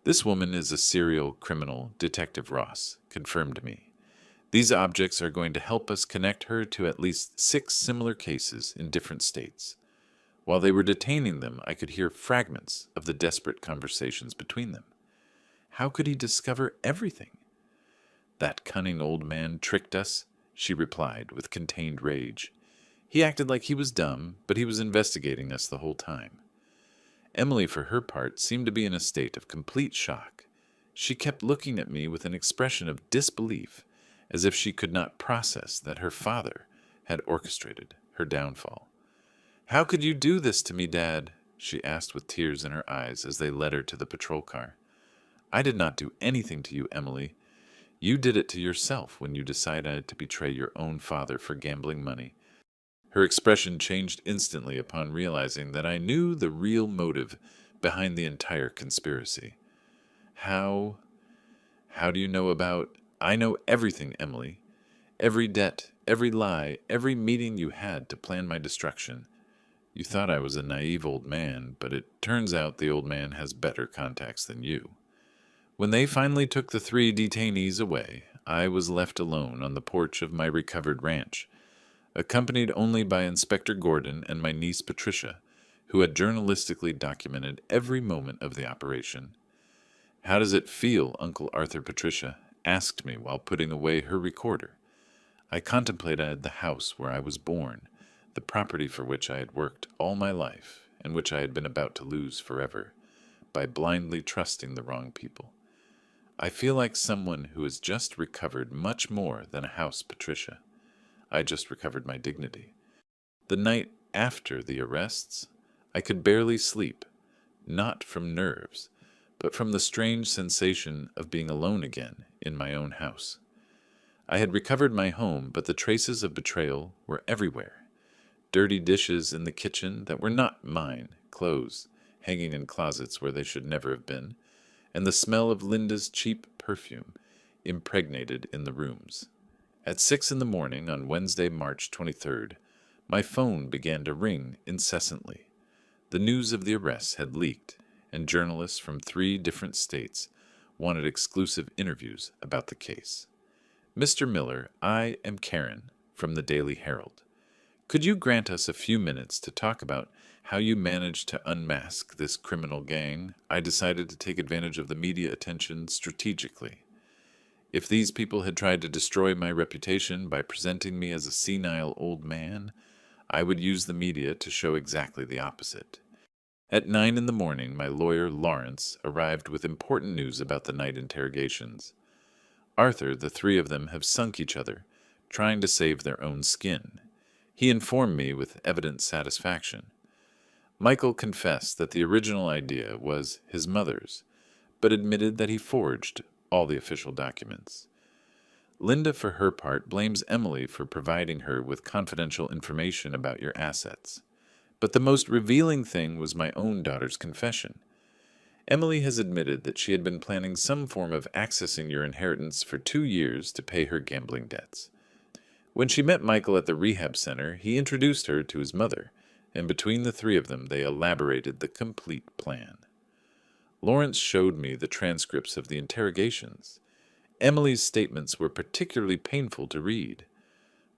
"This woman is a serial criminal," Detective Ross confirmed to me. "These objects are going to help us connect her to at least 6 similar cases in different states." While they were detaining them, I could hear fragments of the desperate conversations between them. How could he discover everything? "That cunning old man tricked us," she replied with contained rage. "He acted like he was dumb, but he was investigating us the whole time." Emily, for her part, seemed to be in a state of complete shock. She kept looking at me with an expression of disbelief, as if she could not process that her father had orchestrated her downfall. "How could you do this to me, Dad?" she asked with tears in her eyes as they led her to the patrol car. "I did not do anything to you, Emily. You did it to yourself when you decided to betray your own father for gambling money." Her expression changed instantly upon realizing that I knew the real motive behind the entire conspiracy. How do you know about... "I know everything, Emily. Every debt, every lie, every meeting you had to plan my destruction. You thought I was a naive old man, but it turns out the old man has better contacts than you." When they finally took the 3 detainees away, I was left alone on the porch of my recovered ranch, accompanied only by Inspector Gordon and my niece Patricia, who had journalistically documented every moment of the operation. "How does it feel, Uncle Arthur?" Patricia asked me while putting away her recorder. I contemplated the house where I was born, the property for which I had worked all my life, and which I had been about to lose forever, by blindly trusting the wrong people. "I feel like someone who has just recovered much more than a house, Patricia. I just recovered my dignity. The night after the arrests, I could barely sleep, not from nerves, but from the strange sensation of being alone again in my own house. I had recovered my home, but the traces of betrayal were everywhere. Dirty dishes in the kitchen that were not mine, clothes hanging in closets where they should never have been, and the smell of Linda's cheap perfume impregnated in the rooms. At 6 in the morning on Wednesday, March 23rd, my phone began to ring incessantly. The news of the arrests had leaked, and journalists from 3 different states wanted exclusive interviews about the case. "Mr. Miller, I am Karen from the Daily Herald. Could you grant us a few minutes to talk about how you managed to unmask this criminal gang? I decided to take advantage of the media attention strategically. If these people had tried to destroy my reputation by presenting me as a senile old man, I would use the media to show exactly the opposite." At 9 in the morning, my lawyer, Lawrence, arrived with important news about the night interrogations. "Arthur, the 3 of them have sunk each other, trying to save their own skin," he informed me with evident satisfaction. Michael confessed that the original idea was his mother's, but admitted that he forged all the official documents. Linda, for her part, blames Emily for providing her with confidential information about your assets. But the most revealing thing was my own daughter's confession. Emily has admitted that she had been planning some form of accessing your inheritance for 2 years to pay her gambling debts. When she met Michael at the rehab center, he introduced her to his mother, and between the 3 of them they elaborated the complete plan. Lawrence showed me the transcripts of the interrogations. Emily's statements were particularly painful to read.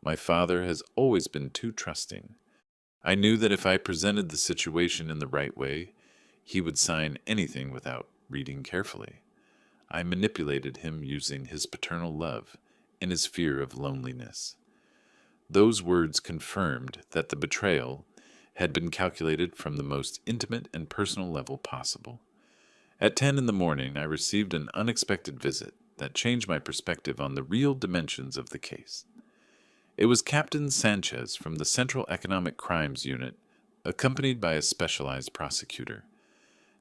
My father has always been too trusting. I knew that if I presented the situation in the right way, he would sign anything without reading carefully. I manipulated him using his paternal love and his fear of loneliness. Those words confirmed that the betrayal had been calculated from the most intimate and personal level possible. At 10 in the morning, I received an unexpected visit that changed my perspective on the real dimensions of the case. It was Captain Sanchez from the Central Economic Crimes Unit, accompanied by a specialized prosecutor.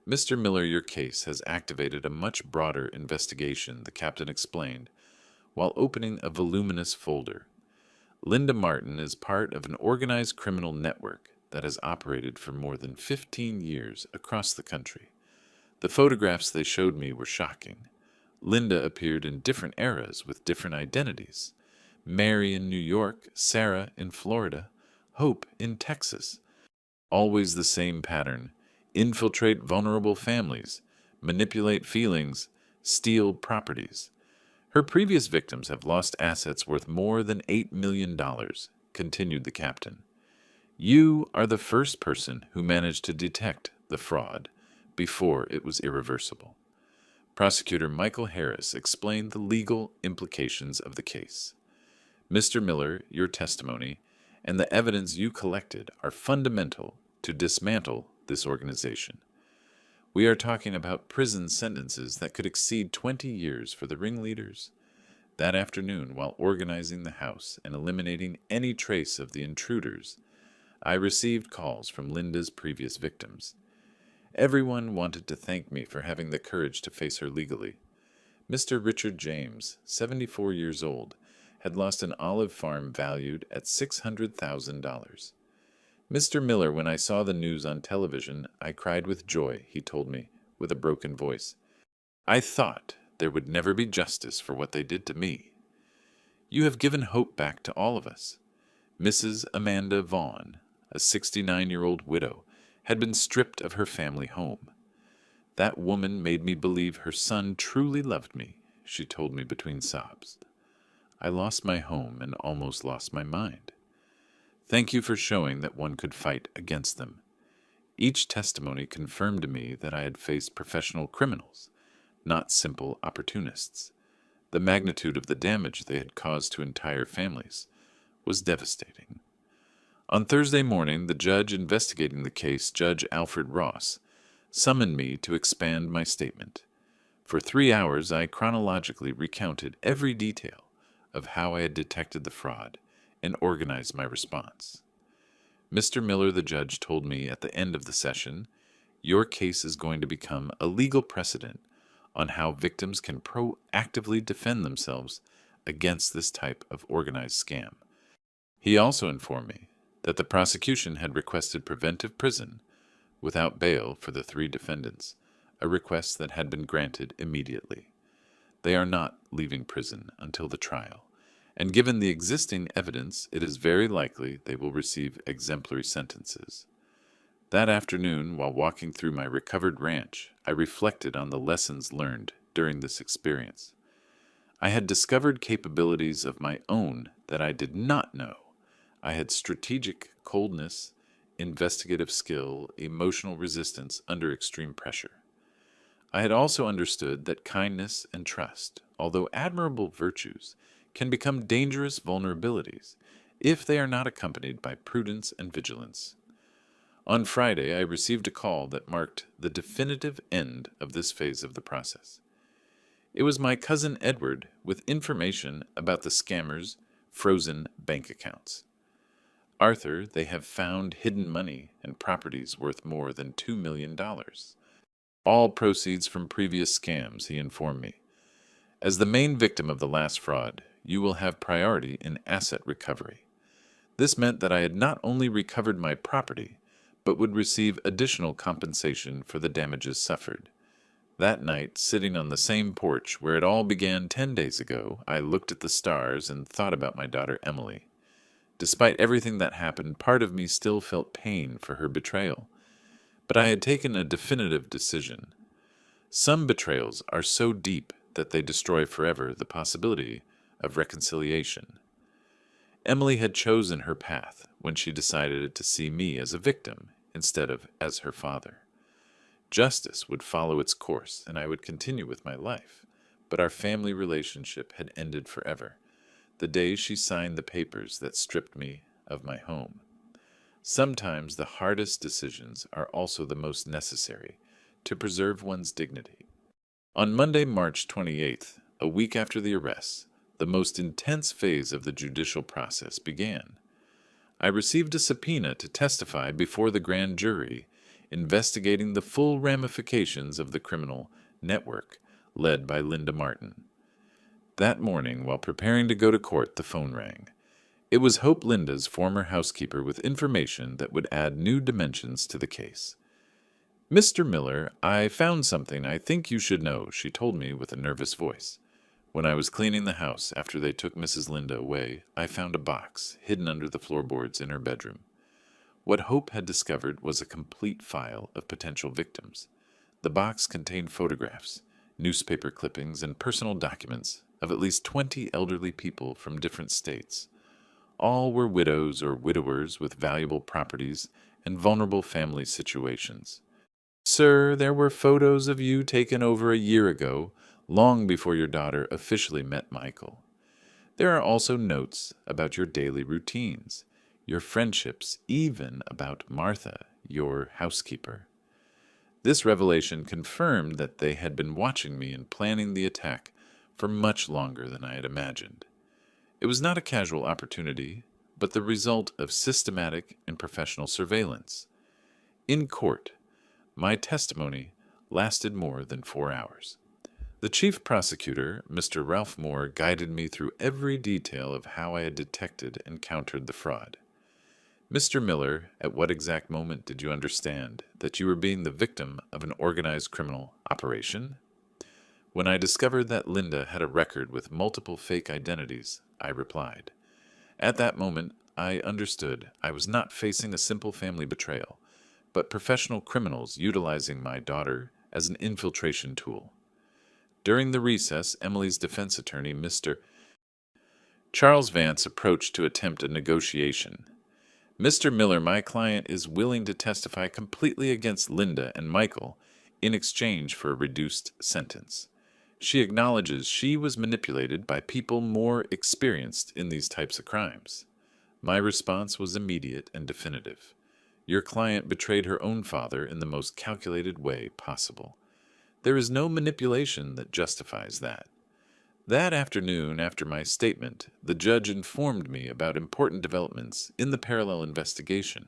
"Mr. Miller, your case has activated a much broader investigation," the captain explained, while opening a voluminous folder. "Linda Martin is part of an organized criminal network that has operated for more than 15 years across the country. The photographs they showed me were shocking. Linda appeared in different eras with different identities. Mary in New York, Sarah in Florida, Hope in Texas. Always the same pattern: infiltrate vulnerable families, manipulate feelings, steal properties. Her previous victims have lost assets worth more than $8 million, continued the captain. You are the first person who managed to detect the fraud before it was irreversible." Prosecutor Michael Harris explained the legal implications of the case. "Mr. Miller, your testimony and the evidence you collected are fundamental to dismantle this organization. We are talking about prison sentences that could exceed 20 years for the ringleaders." That afternoon, while organizing the house and eliminating any trace of the intruders, I received calls from Linda's previous victims. Everyone wanted to thank me for having the courage to face her legally. Mr. Richard James, 74 years old, had lost an olive farm valued at $600,000. "Mr. Miller, when I saw the news on television, I cried with joy," he told me with a broken voice. "I thought there would never be justice for what they did to me. You have given hope back to all of us." Mrs. Amanda Vaughn, a 69-year-old widow, had been stripped of her family home. "That woman made me believe her son truly loved me," she told me between sobs. "I lost my home and almost lost my mind. Thank you for showing that one could fight against them. Each testimony confirmed to me that I had faced professional criminals, not simple opportunists. The magnitude of the damage they had caused to entire families was devastating. On Thursday morning, the judge investigating the case, Judge Alfred Ross, summoned me to expand my statement. For 3 hours, I chronologically recounted every detail of how I had detected the fraud and organized my response. Mr. Miller, the judge, told me at the end of the session, "Your case is going to become a legal precedent on how victims can proactively defend themselves against this type of organized scam." He also informed me that the prosecution had requested preventive prison without bail for the 3 defendants, a request that had been granted immediately. They are not leaving prison until the trial, and given the existing evidence, it is very likely they will receive exemplary sentences. That afternoon, while walking through my recovered ranch, I reflected on the lessons learned during this experience. I had discovered capabilities of my own that I did not know. I had strategic coldness, investigative skill, emotional resistance under extreme pressure. I had also understood that kindness and trust, although admirable virtues, can become dangerous vulnerabilities if they are not accompanied by prudence and vigilance. On Friday, I received a call that marked the definitive end of this phase of the process. It was my cousin Edward with information about the scammers' frozen bank accounts. "Arthur, they have found hidden money and properties worth more than $2 million. All proceeds from previous scams," he informed me. "As the main victim of the last fraud, you will have priority in asset recovery." This meant that I had not only recovered my property, but would receive additional compensation for the damages suffered. That night, sitting on the same porch where it all began 10 days ago, I looked at the stars and thought about my daughter Emily. Despite everything that happened, part of me still felt pain for her betrayal. But I had taken a definitive decision. Some betrayals are so deep that they destroy forever the possibility of reconciliation. Emily had chosen her path when she decided to see me as a victim instead of as her father. Justice would follow its course, and I would continue with my life, but our family relationship had ended forever, the day she signed the papers that stripped me of my home. Sometimes the hardest decisions are also the most necessary to preserve one's dignity. On Monday, March 28th, a week after the arrests, the most intense phase of the judicial process began. I received a subpoena to testify before the grand jury investigating the full ramifications of the criminal network led by Linda Martin. That morning, while preparing to go to court, the phone rang. It was Hope Linda's former housekeeper with information that would add new dimensions to the case. "Mr. Miller, I found something I think you should know," she told me with a nervous voice. When I was cleaning the house after they took Mrs. Linda away, I found a box hidden under the floorboards in her bedroom. What Hope had discovered was a complete file of potential victims. The box contained photographs, newspaper clippings, and personal documents of at least 20 elderly people from different states. All were widows or widowers with valuable properties and vulnerable family situations. "Sir, there were photos of you taken over a year ago, long before your daughter officially met Michael. There are also notes about your daily routines, your friendships, even about Martha, your housekeeper." This revelation confirmed that they had been watching me and planning the attack for much longer than I had imagined. It was not a casual opportunity, but the result of systematic and professional surveillance. In court, my testimony lasted more than 4 hours. The chief prosecutor, Mr. Ralph Moore, guided me through every detail of how I had detected and countered the fraud. "Mr. Miller, at what exact moment did you understand that you were being the victim of an organized criminal operation?" "When I discovered that Linda had a record with multiple fake identities," I replied. "At that moment, I understood I was not facing a simple family betrayal, but professional criminals utilizing my daughter as an infiltration tool." During the recess, Emily's defense attorney, Mr. Charles Vance, approached to attempt a negotiation. Mr. Miller, my client, is willing to testify completely against Linda and Michael in exchange for a reduced sentence. She acknowledges she was manipulated by people more experienced in these types of crimes. My response was immediate and definitive. Your client betrayed her own father in the most calculated way possible. There is no manipulation that justifies that. That afternoon, after my statement, the judge informed me about important developments in the parallel investigation.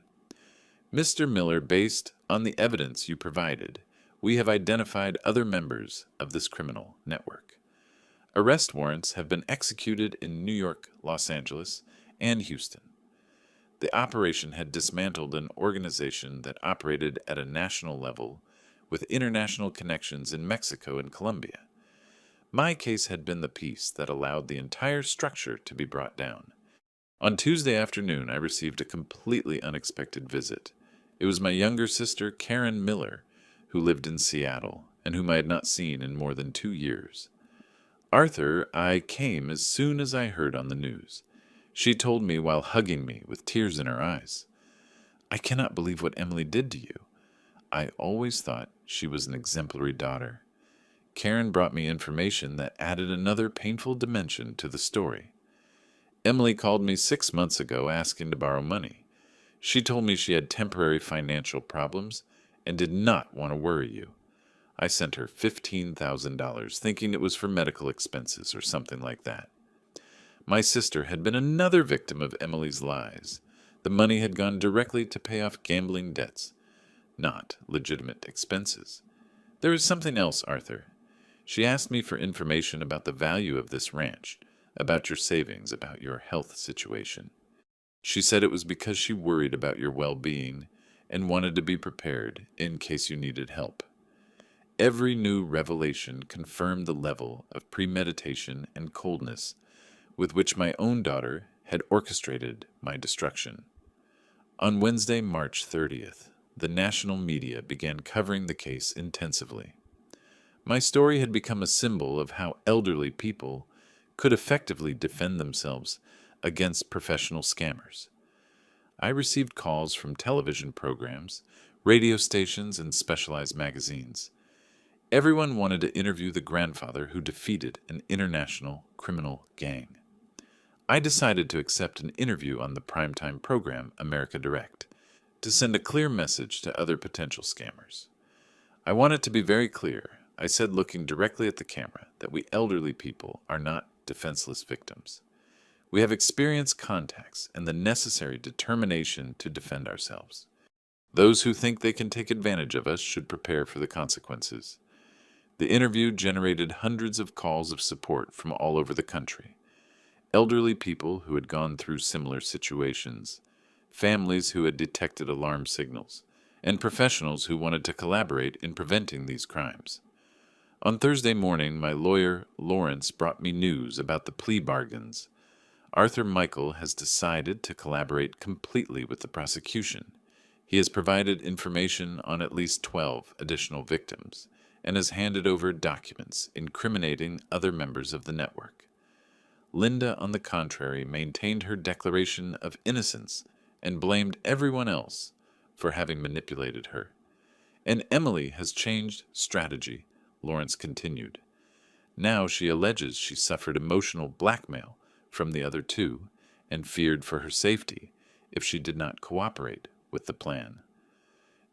Mr. Miller, based on the evidence you provided, we have identified other members of this criminal network. Arrest warrants have been executed in New York, Los Angeles, and Houston. The operation had dismantled an organization that operated at a national level with international connections in Mexico and Colombia. My case had been the piece that allowed the entire structure to be brought down. On Tuesday afternoon, I received a completely unexpected visit. It was my younger sister, Karen Miller, who lived in Seattle and whom I had not seen in more than 2 years. Arthur, I came as soon as I heard on the news. She told me while hugging me with tears in her eyes, "I cannot believe what Emily did to you. I always thought she was an exemplary daughter." Karen brought me information that added another painful dimension to the story. Emily called me 6 months ago asking to borrow money. She told me she had temporary financial problems and did not want to worry you. I sent her $15,000, thinking it was for medical expenses or something like that. My sister had been another victim of Emily's lies. The money had gone directly to pay off gambling debts, not legitimate expenses. There is something else, Arthur. She asked me for information about the value of this ranch, about your savings, about your health situation. She said it was because she worried about your well-being and wanted to be prepared in case you needed help. Every new revelation confirmed the level of premeditation and coldness with which my own daughter had orchestrated my destruction. On Wednesday, March 30th, the national media began covering the case intensively. My story had become a symbol of how elderly people could effectively defend themselves against professional scammers. I received calls from television programs, radio stations, and specialized magazines. Everyone wanted to interview the grandfather who defeated an international criminal gang. I decided to accept an interview on the primetime program America Direct to send a clear message to other potential scammers. I want it to be very clear. I said, looking directly at the camera, that we elderly people are not defenseless victims. We have experienced contacts and the necessary determination to defend ourselves. Those who think they can take advantage of us should prepare for the consequences. The interview generated hundreds of calls of support from all over the country. Elderly people who had gone through similar situations, families who had detected alarm signals, and professionals who wanted to collaborate in preventing these crimes. On Thursday morning, my lawyer, Lawrence, brought me news about the plea bargains. Arthur Michael has decided to collaborate completely with the prosecution. He has provided information on at least 12 additional victims and has handed over documents incriminating other members of the network. Linda, on the contrary, maintained her declaration of innocence and blamed everyone else for having manipulated her. And Emily has changed strategy, Lawrence continued. Now she alleges she suffered emotional blackmail from the other two and feared for her safety if she did not cooperate with the plan.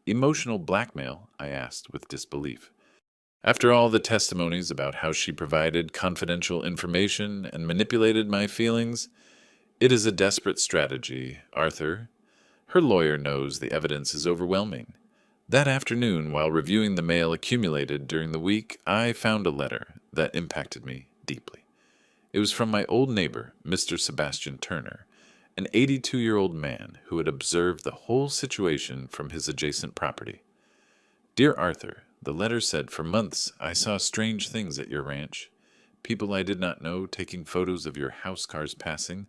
Emotional blackmail? I asked with disbelief. After all the testimonies about how she provided confidential information and manipulated my feelings, it is a desperate strategy, Arthur. Her lawyer knows the evidence is overwhelming. That afternoon, while reviewing the mail accumulated during the week, I found a letter that impacted me deeply. It was from my old neighbor, Mr. Sebastian Turner, an 82-year-old man who had observed the whole situation from his adjacent property. Dear Arthur, the letter said, for months I saw strange things at your ranch. People I did not know taking photos of your house cars passing,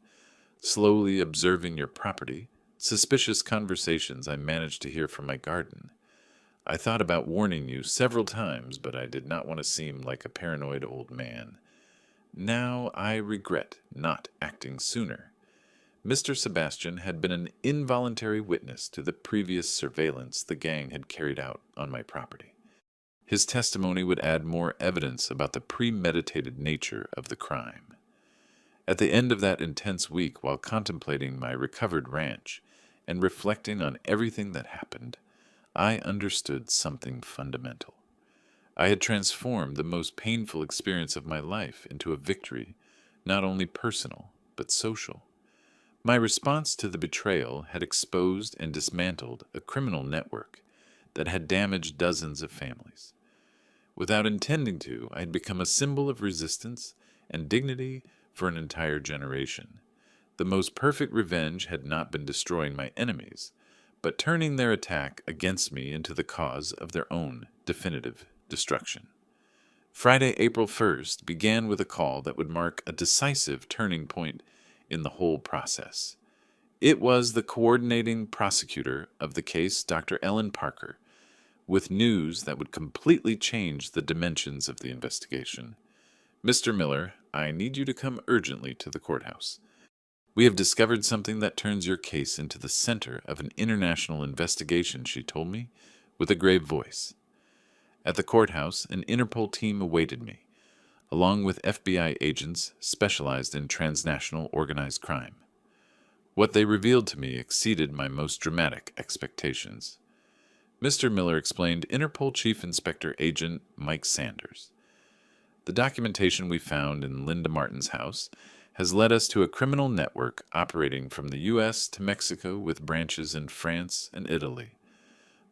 slowly observing your property, suspicious conversations I managed to hear from my garden. I thought about warning you several times, but I did not want to seem like a paranoid old man. Now I regret not acting sooner. Mr. Sebastian had been an involuntary witness to the previous surveillance the gang had carried out on my property. His testimony would add more evidence about the premeditated nature of the crime. At the end of that intense week, while contemplating my recovered ranch and reflecting on everything that happened, I understood something fundamental. I had transformed the most painful experience of my life into a victory, not only personal, but social. My response to the betrayal had exposed and dismantled a criminal network that had damaged dozens of families. Without intending to, I had become a symbol of resistance and dignity for an entire generation. The most perfect revenge had not been destroying my enemies, but turning their attack against me into the cause of their own definitive destruction. Friday, April 1st, began with a call that would mark a decisive turning point in the whole process. It was the coordinating prosecutor of the case, Dr. Ellen Parker, with news that would completely change the dimensions of the investigation. "Mr. Miller, I need you to come urgently to the courthouse. We have discovered something that turns your case into the center of an international investigation," she told me, with a grave voice. At the courthouse, an Interpol team awaited me, along with FBI agents specialized in transnational organized crime. What they revealed to me exceeded my most dramatic expectations. Mr. Miller explained Interpol Chief Inspector Agent Mike Sanders. "The documentation we found in Linda Martin's house has led us to a criminal network operating from the U.S. to Mexico with branches in France and Italy.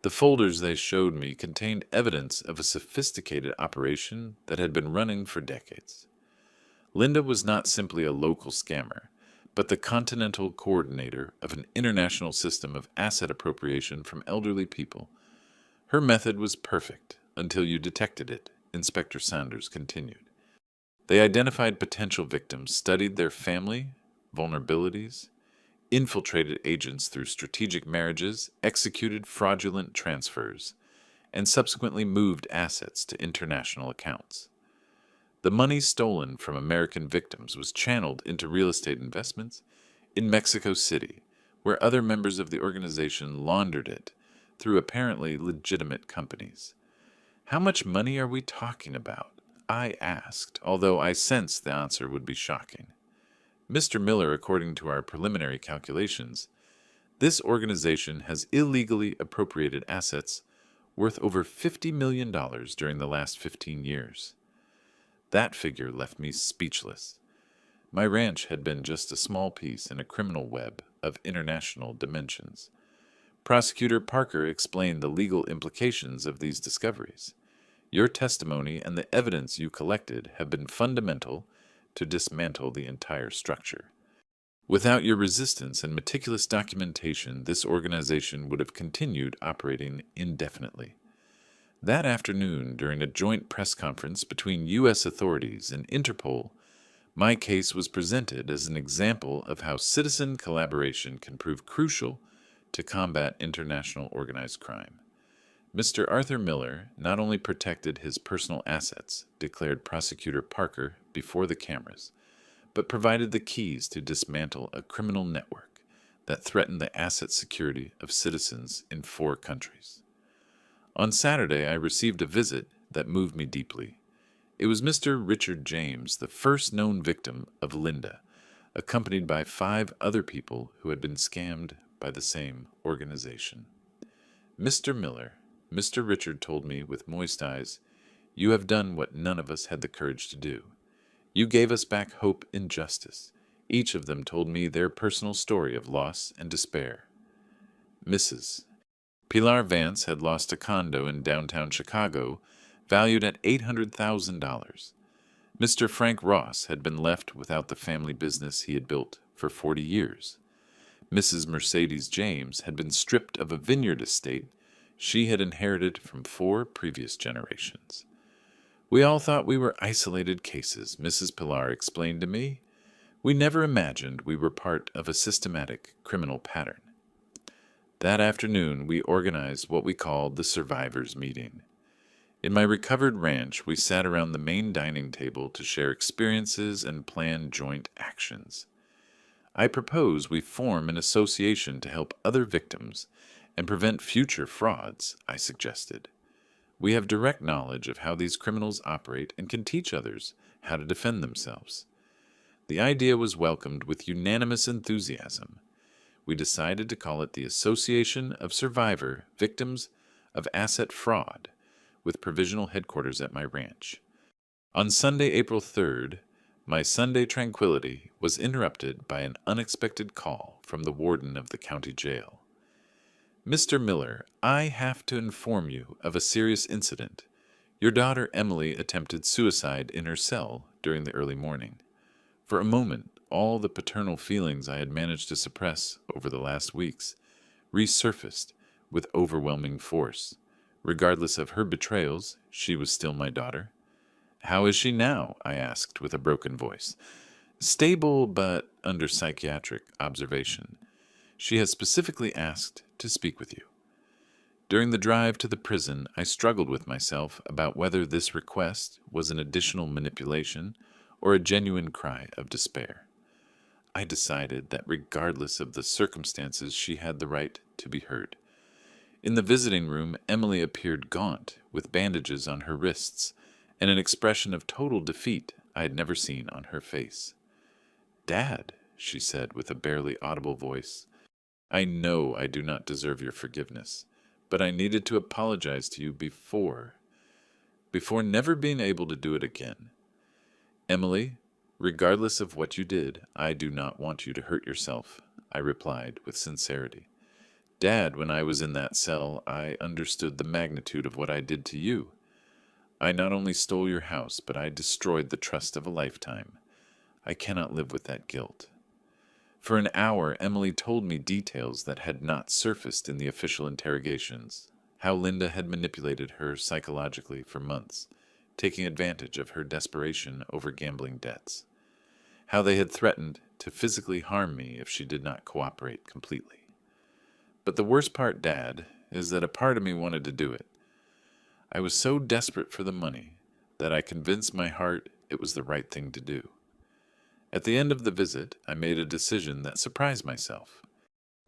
The folders they showed me contained evidence of a sophisticated operation that had been running for decades. Linda was not simply a local scammer, but the continental coordinator of an international system of asset appropriation from elderly people. Her method was perfect until you detected it," Inspector Sanders continued. "They identified potential victims, studied their family vulnerabilities, infiltrated agents through strategic marriages, executed fraudulent transfers, and subsequently moved assets to international accounts. The money stolen from American victims was channeled into real estate investments in Mexico City, where other members of the organization laundered it through apparently legitimate companies. How much money are we talking about?" I asked, although I sensed the answer would be shocking. "Mr. Miller, according to our preliminary calculations, this organization has illegally appropriated assets worth over $50 million during the last 15 years. That figure left me speechless. My ranch had been just a small piece in a criminal web of international dimensions. Prosecutor Parker explained the legal implications of these discoveries. "Your testimony and the evidence you collected have been fundamental to dismantle the entire structure. Without your resistance and meticulous documentation, this organization would have continued operating indefinitely." That afternoon, during a joint press conference between U.S. authorities and Interpol, my case was presented as an example of how citizen collaboration can prove crucial to combat international organized crime. "Mr. Arthur Miller not only protected his personal assets," declared Prosecutor Parker before the cameras, "but provided the keys to dismantle a criminal network that threatened the asset security of citizens in 4 countries. On Saturday, I received a visit that moved me deeply. It was Mr. Richard James, the first known victim of Linda, accompanied by 5 other people who had been scammed by the same organization. "Mr. Miller," Mr. Richard told me with moist eyes, "you have done what none of us had the courage to do. You gave us back hope in justice." Each of them told me their personal story of loss and despair. Mrs. Pilar Vance had lost a condo in downtown Chicago valued at $800,000. Mr. Frank Ross had been left without the family business he had built for 40 years. Mrs. Mercedes James had been stripped of a vineyard estate she had inherited from 4 previous generations. "We all thought we were isolated cases," Mrs. Pilar explained to me. "We never imagined we were part of a systematic criminal pattern." That afternoon, we organized what we called the Survivors Meeting. In my recovered ranch, we sat around the main dining table to share experiences and plan joint actions. I propose we form an association to help other victims and prevent future frauds, I suggested. We have direct knowledge of how these criminals operate and can teach others how to defend themselves. The idea was welcomed with unanimous enthusiasm. We decided to call it the Association of Survivor Victims of Asset Fraud, with provisional headquarters at my ranch. On Sunday, April 3rd, my Sunday tranquility was interrupted by an unexpected call from the warden of the county jail. "Mr. Miller, I have to inform you of a serious incident. Your daughter Emily attempted suicide in her cell during the early morning." For a moment, all the paternal feelings I had managed to suppress over the last weeks resurfaced with overwhelming force. Regardless of her betrayals, she was still my daughter. "How is she now?" I asked with a broken voice. "Stable, but under psychiatric observation. She has specifically asked to speak with you." During the drive to the prison, I struggled with myself about whether this request was an additional manipulation or a genuine cry of despair. I decided that regardless of the circumstances, she had the right to be heard. In the visiting room, Emily appeared gaunt, with bandages on her wrists, and an expression of total defeat I had never seen on her face. "Dad," she said with a barely audible voice, "I know I do not deserve your forgiveness, but I needed to apologize to you before never being able to do it again. Emily, regardless of what you did, I do not want you to hurt yourself," I replied with sincerity. "Dad, when I was in that cell, I understood the magnitude of what I did to you. I not only stole your house, but I destroyed the trust of a lifetime. I cannot live with that guilt." For an hour, Emily told me details that had not surfaced in the official interrogations. How Linda had manipulated her psychologically for months, taking advantage of her desperation over gambling debts. How they had threatened to physically harm me if she did not cooperate completely. But the worst part, Dad, is that a part of me wanted to do it. I was so desperate for the money that I convinced my heart it was the right thing to do. At the end of the visit, I made a decision that surprised myself.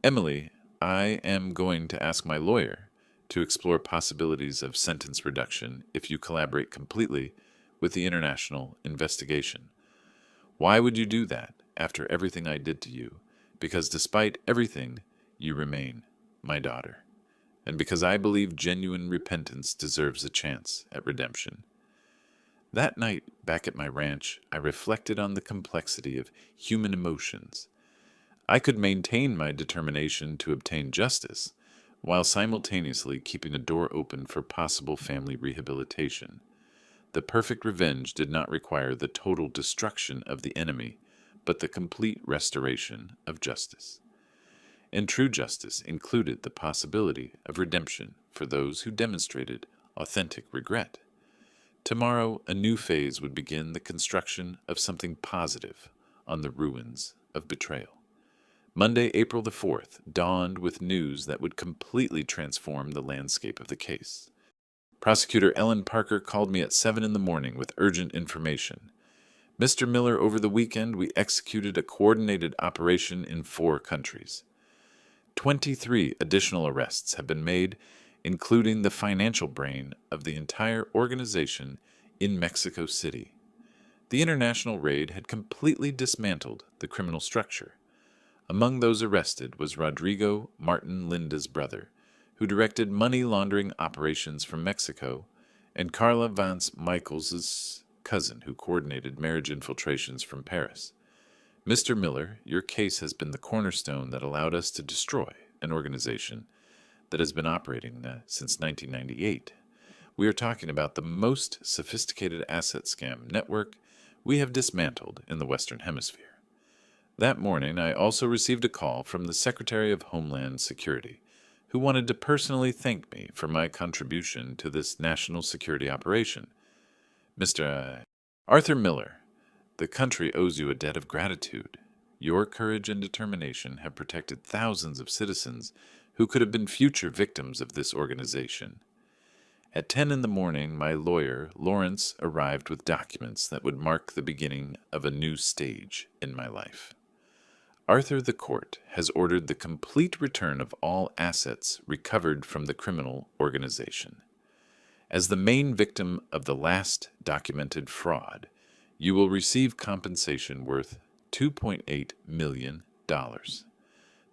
"Emily, I am going to ask my lawyer to explore possibilities of sentence reduction if you collaborate completely with the international investigation." "Why would you do that after everything I did to you? Because despite everything, you remain my daughter. And because I believe genuine repentance deserves a chance at redemption." That night, back at my ranch, I reflected on the complexity of human emotions. I could maintain my determination to obtain justice, while simultaneously keeping a door open for possible family rehabilitation. The perfect revenge did not require the total destruction of the enemy, but the complete restoration of justice. And true justice included the possibility of redemption for those who demonstrated authentic regret. Tomorrow, a new phase would begin, the construction of something positive on the ruins of betrayal. Monday, April the 4th, dawned with news that would completely transform the landscape of the case. Prosecutor Ellen Parker called me at 7 in the morning with urgent information. "Mr. Miller, over the weekend we executed a coordinated operation in 4 countries. 23 additional arrests have been made, including the financial brain of the entire organization in Mexico City." The international raid had completely dismantled the criminal structure. Among those arrested was Rodrigo Martin Linda's brother, who directed money laundering operations from Mexico, and Carla Vance Michaels' cousin, who coordinated marriage infiltrations from Paris. "Mr. Miller, your case has been the cornerstone that allowed us to destroy an organization that has been operating since 1998. We are talking about the most sophisticated asset scam network we have dismantled in the Western Hemisphere." That morning, I also received a call from the Secretary of Homeland Security, who wanted to personally thank me for my contribution to this national security operation. "Mr. Arthur Miller, the country owes you a debt of gratitude. Your courage and determination have protected thousands of citizens who could have been future victims of this organization." At 10 in the morning, my lawyer, Lawrence, arrived with documents that would mark the beginning of a new stage in my life. Arthur the Court has ordered the complete return of all assets recovered from the criminal organization. As the main victim of the last documented fraud, you will receive compensation worth $2.8 million.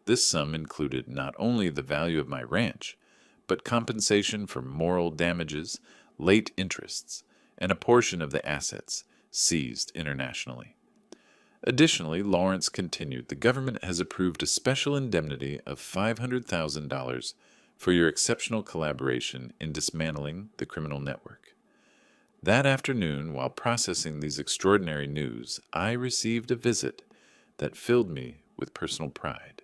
This sum included not only the value of my ranch, but compensation for moral damages, late interests, and a portion of the assets seized internationally. Additionally, Lawrence continued, the government has approved a special indemnity of $500,000 for your exceptional collaboration in dismantling the criminal network. That afternoon, while processing these extraordinary news, I received a visit that filled me with personal pride.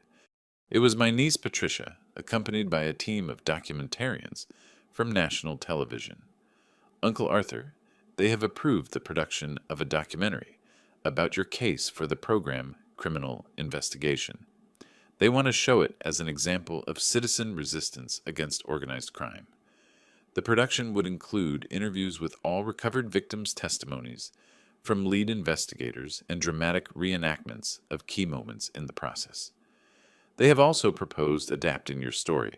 It was my niece Patricia, accompanied by a team of documentarians from national television. Uncle Arthur, they have approved the production of a documentary about your case for the program Criminal Investigation. They want to show it as an example of citizen resistance against organized crime. The production would include interviews with all recovered victims' testimonies from lead investigators and dramatic reenactments of key moments in the process. They have also proposed adapting your story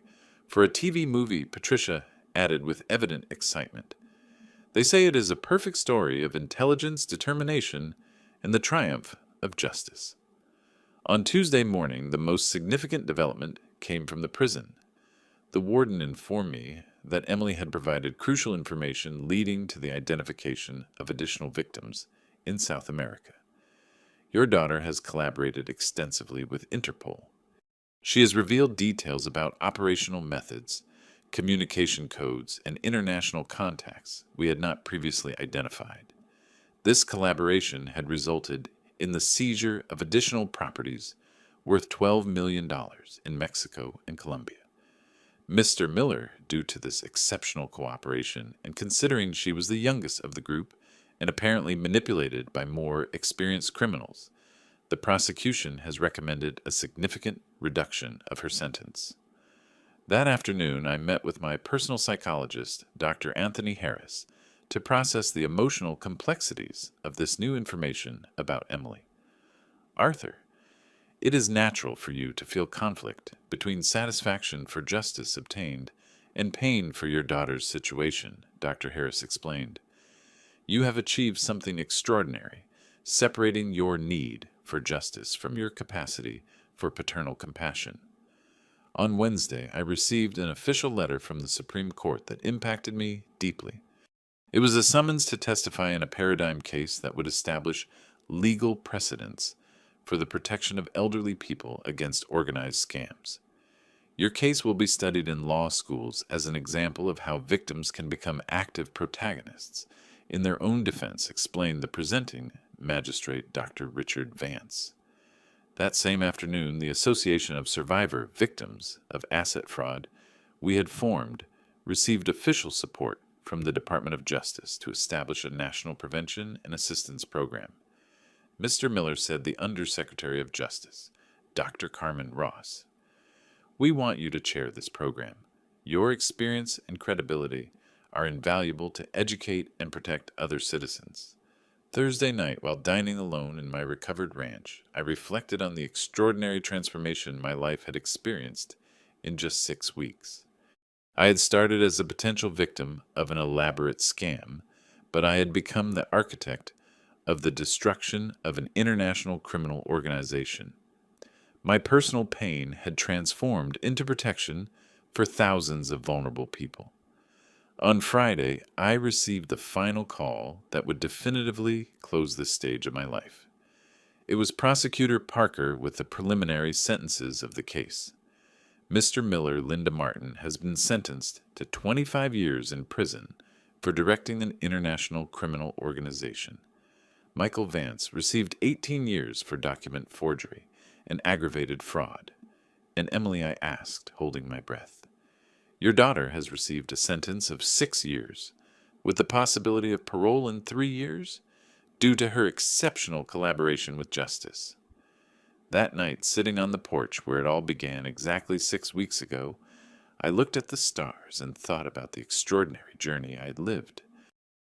for a TV movie, Patricia added with evident excitement. They say it is a perfect story of intelligence, determination, and the triumph of justice. On Tuesday morning, the most significant development came from the prison. The warden informed me that Emily had provided crucial information leading to the identification of additional victims in South America. Your daughter has collaborated extensively with Interpol. She has revealed details about operational methods, communication codes, and international contacts we had not previously identified. This collaboration had resulted in the seizure of additional properties worth $12 million in Mexico and Colombia. Mr. Miller, due to this exceptional cooperation and considering she was the youngest of the group and apparently manipulated by more experienced criminals, the prosecution has recommended a significant reduction of her sentence. That afternoon, I met with my personal psychologist, Dr. Anthony Harris, to process the emotional complexities of this new information about Emily. Arthur, it is natural for you to feel conflict between satisfaction for justice obtained and pain for your daughter's situation, Dr. Harris explained. You have achieved something extraordinary, separating your need for justice from your capacity for paternal compassion. On Wednesday, I received an official letter from the Supreme Court that impacted me deeply. It was a summons to testify in a paradigm case that would establish legal precedents for the protection of elderly people against organized scams. Your case will be studied in law schools as an example of how victims can become active protagonists in their own defense, explained the presenting magistrate, Dr. Richard Vance. That same afternoon, the Association of Survivor Victims of Asset Fraud we had formed received official support from the Department of Justice to establish a national prevention and assistance program. Mr. Miller said the Undersecretary of Justice, Dr. Carmen Ross, "We want you to chair this program. Your experience and credibility are invaluable to educate and protect other citizens." Thursday night, while dining alone in my recovered ranch, I reflected on the extraordinary transformation my life had experienced in just 6 weeks. I had started as a potential victim of an elaborate scam, but I had become the architect of the destruction of an international criminal organization. My personal pain had transformed into protection for thousands of vulnerable people. On Friday, I received the final call that would definitively close this stage of my life. It was Prosecutor Parker with the preliminary sentences of the case. Mr. Miller, Linda Martin, has been sentenced to 25 years in prison for directing an international criminal organization. Michael Vance received 18 years for document forgery and aggravated fraud. And Emily, I asked, holding my breath, "Your daughter has received a sentence of 6 years, with the possibility of parole in 3 years, due to her exceptional collaboration with justice." That night, sitting on the porch where it all began exactly 6 weeks ago, I looked at the stars and thought about the extraordinary journey I had lived.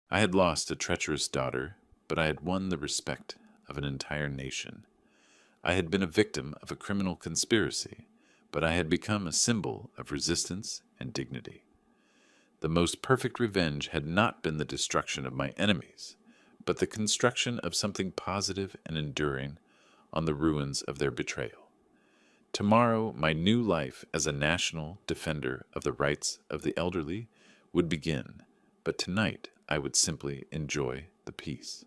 I had lost a treacherous daughter, but I had won the respect of an entire nation. I had been a victim of a criminal conspiracy, but I had become a symbol of resistance and dignity. The most perfect revenge had not been the destruction of my enemies, but the construction of something positive and enduring on the ruins of their betrayal. Tomorrow, my new life as a national defender of the rights of the elderly would begin, but tonight I would simply enjoy the peace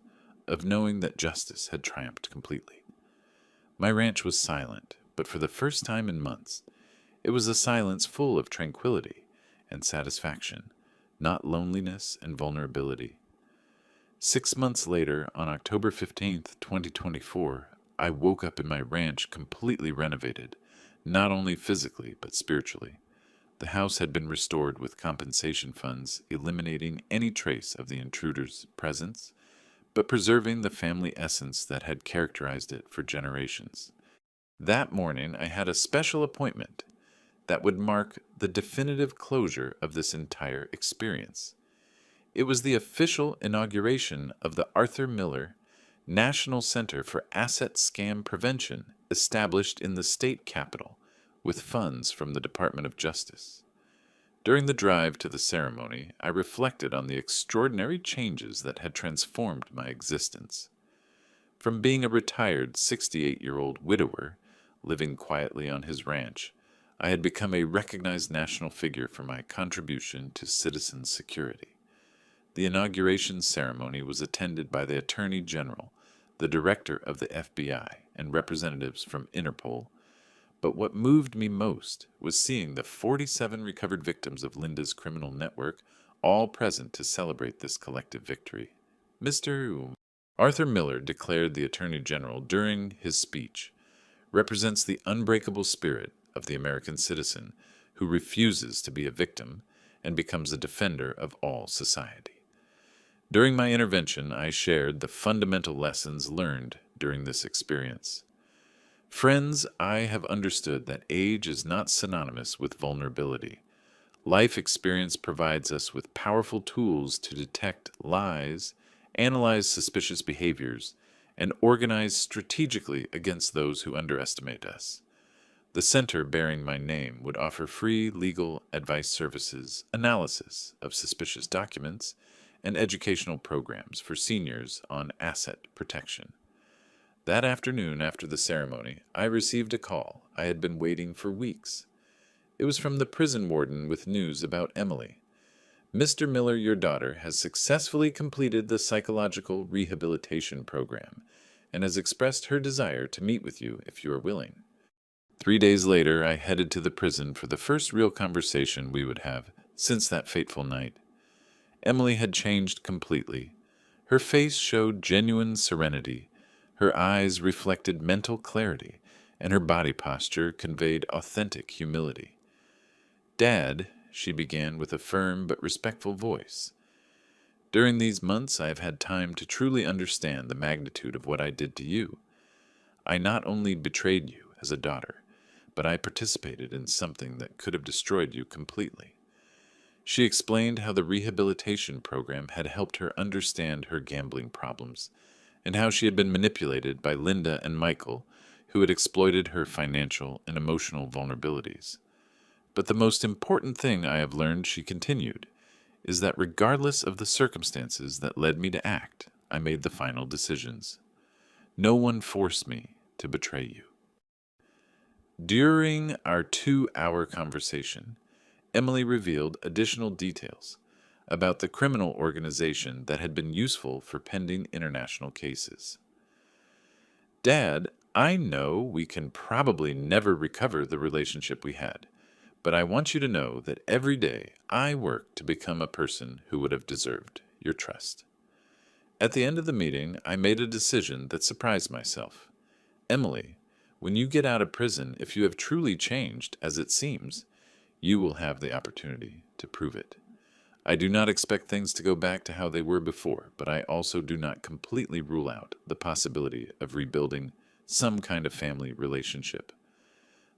of knowing that justice had triumphed completely. My ranch was silent, but for the first time in months, it was a silence full of tranquility and satisfaction, not loneliness and vulnerability. 6 months later, on October 15th, 2024, I woke up in my ranch completely renovated, not only physically but spiritually. The house had been restored with compensation funds, eliminating any trace of the intruder's presence, but preserving the family essence that had characterized it for generations. That morning, I had a special appointment that would mark the definitive closure of this entire experience. It was the official inauguration of the Arthur Miller National Center for Asset Scam Prevention, established in the state capitol with funds from the Department of Justice. During the drive to the ceremony, I reflected on the extraordinary changes that had transformed my existence. From being a retired 68-year-old widower, living quietly on his ranch, I had become a recognized national figure for my contribution to citizen security. The inauguration ceremony was attended by the Attorney General, the Director of the FBI, and representatives from Interpol. But what moved me most was seeing the 47 recovered victims of Linda's criminal network all present to celebrate this collective victory. Mr. Arthur Miller, declared the Attorney General during his speech, represents the unbreakable spirit of the American citizen who refuses to be a victim and becomes a defender of all society. During my intervention, I shared the fundamental lessons learned during this experience. Friends, I have understood that age is not synonymous with vulnerability. Life experience provides us with powerful tools to detect lies, analyze suspicious behaviors, and organize strategically against those who underestimate us. The center bearing my name would offer free legal advice services, analysis of suspicious documents, and educational programs for seniors on asset protection. That afternoon, after the ceremony, I received a call I had been waiting for weeks. It was from the prison warden with news about Emily. Mr. Miller, your daughter, has successfully completed the psychological rehabilitation program and has expressed her desire to meet with you if you are willing. 3 days later, I headed to the prison for the first real conversation we would have since that fateful night. Emily had changed completely. Her face showed genuine serenity. Her eyes reflected mental clarity, and her body posture conveyed authentic humility. "Dad," she began with a firm but respectful voice, "during these months I have had time to truly understand the magnitude of what I did to you. I not only betrayed you as a daughter, but I participated in something that could have destroyed you completely." She explained how the rehabilitation program had helped her understand her gambling problems, and how she had been manipulated by Linda and Michael, who had exploited her financial and emotional vulnerabilities. "But the most important thing I have learned," she continued, "is that regardless of the circumstances that led me to act, I made the final decisions. No one forced me to betray you." During our 2-hour conversation, Emily revealed additional details about the criminal organization that had been useful for pending international cases. "Dad, I know we can probably never recover the relationship we had, but I want you to know that every day I work to become a person who would have deserved your trust." At the end of the meeting, I made a decision that surprised myself. "Emily, when you get out of prison, if you have truly changed, as it seems, you will have the opportunity to prove it. I do not expect things to go back to how they were before, but I also do not completely rule out the possibility of rebuilding some kind of family relationship."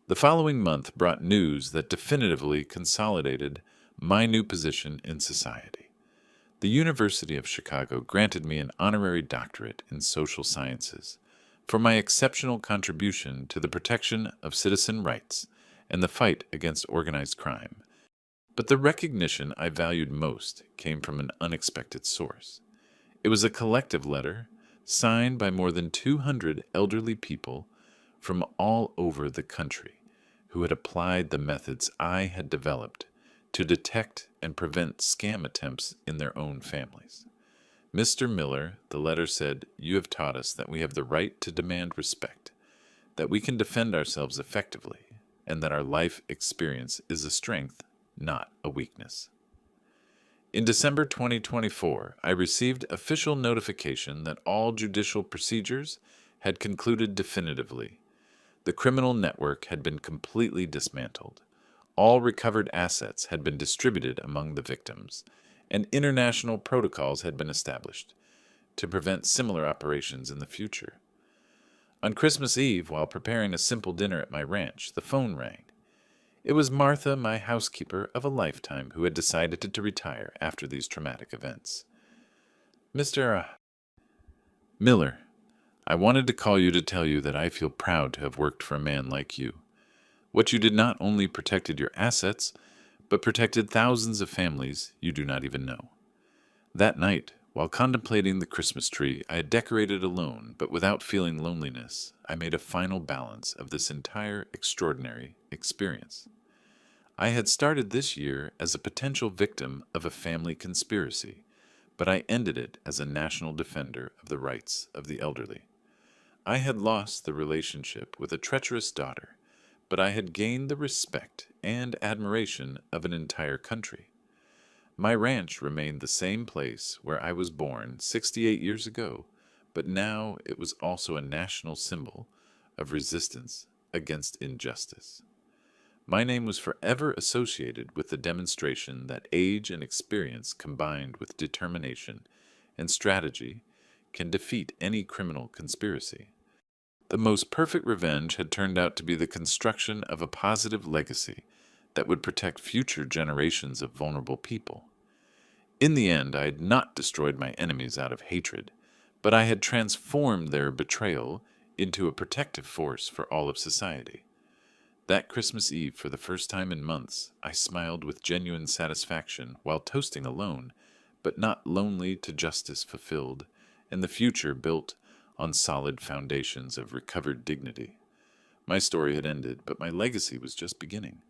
The following month brought news that definitively consolidated my new position in society. The University of Chicago granted me an honorary doctorate in social sciences for my exceptional contribution to the protection of citizen rights and the fight against organized crime. But the recognition I valued most came from an unexpected source. It was a collective letter signed by more than 200 elderly people from all over the country who had applied the methods I had developed to detect and prevent scam attempts in their own families. Mr. Miller, the letter said, "You have taught us that we have the right to demand respect, that we can defend ourselves effectively, and that our life experience is a strength, not a weakness." In December 2024, I received official notification that all judicial procedures had concluded definitively. The criminal network had been completely dismantled. All recovered assets had been distributed among the victims, and international protocols had been established to prevent similar operations in the future. On Christmas Eve, while preparing a simple dinner at my ranch, the phone rang. It was Martha, my housekeeper of a lifetime, who had decided to retire after these traumatic events. "Mr. Miller, I wanted to call you to tell you that I feel proud to have worked for a man like you. What you did not only protected your assets, but protected thousands of families you do not even know." That night, while contemplating the Christmas tree I had decorated alone, but without feeling loneliness, I made a final balance of this entire extraordinary experience. I had started this year as a potential victim of a family conspiracy, but I ended it as a national defender of the rights of the elderly. I had lost the relationship with a treacherous daughter, but I had gained the respect and admiration of an entire country. My ranch remained the same place where I was born 68 years ago, but now it was also a national symbol of resistance against injustice. My name was forever associated with the demonstration that age and experience combined with determination and strategy can defeat any criminal conspiracy. The most perfect revenge had turned out to be the construction of a positive legacy that would protect future generations of vulnerable people. In the end, I had not destroyed my enemies out of hatred, but I had transformed their betrayal into a protective force for all of society. That Christmas Eve, for the first time in months, I smiled with genuine satisfaction while toasting alone, but not lonely to justice fulfilled, and the future built on solid foundations of recovered dignity. My story had ended, but my legacy was just beginning.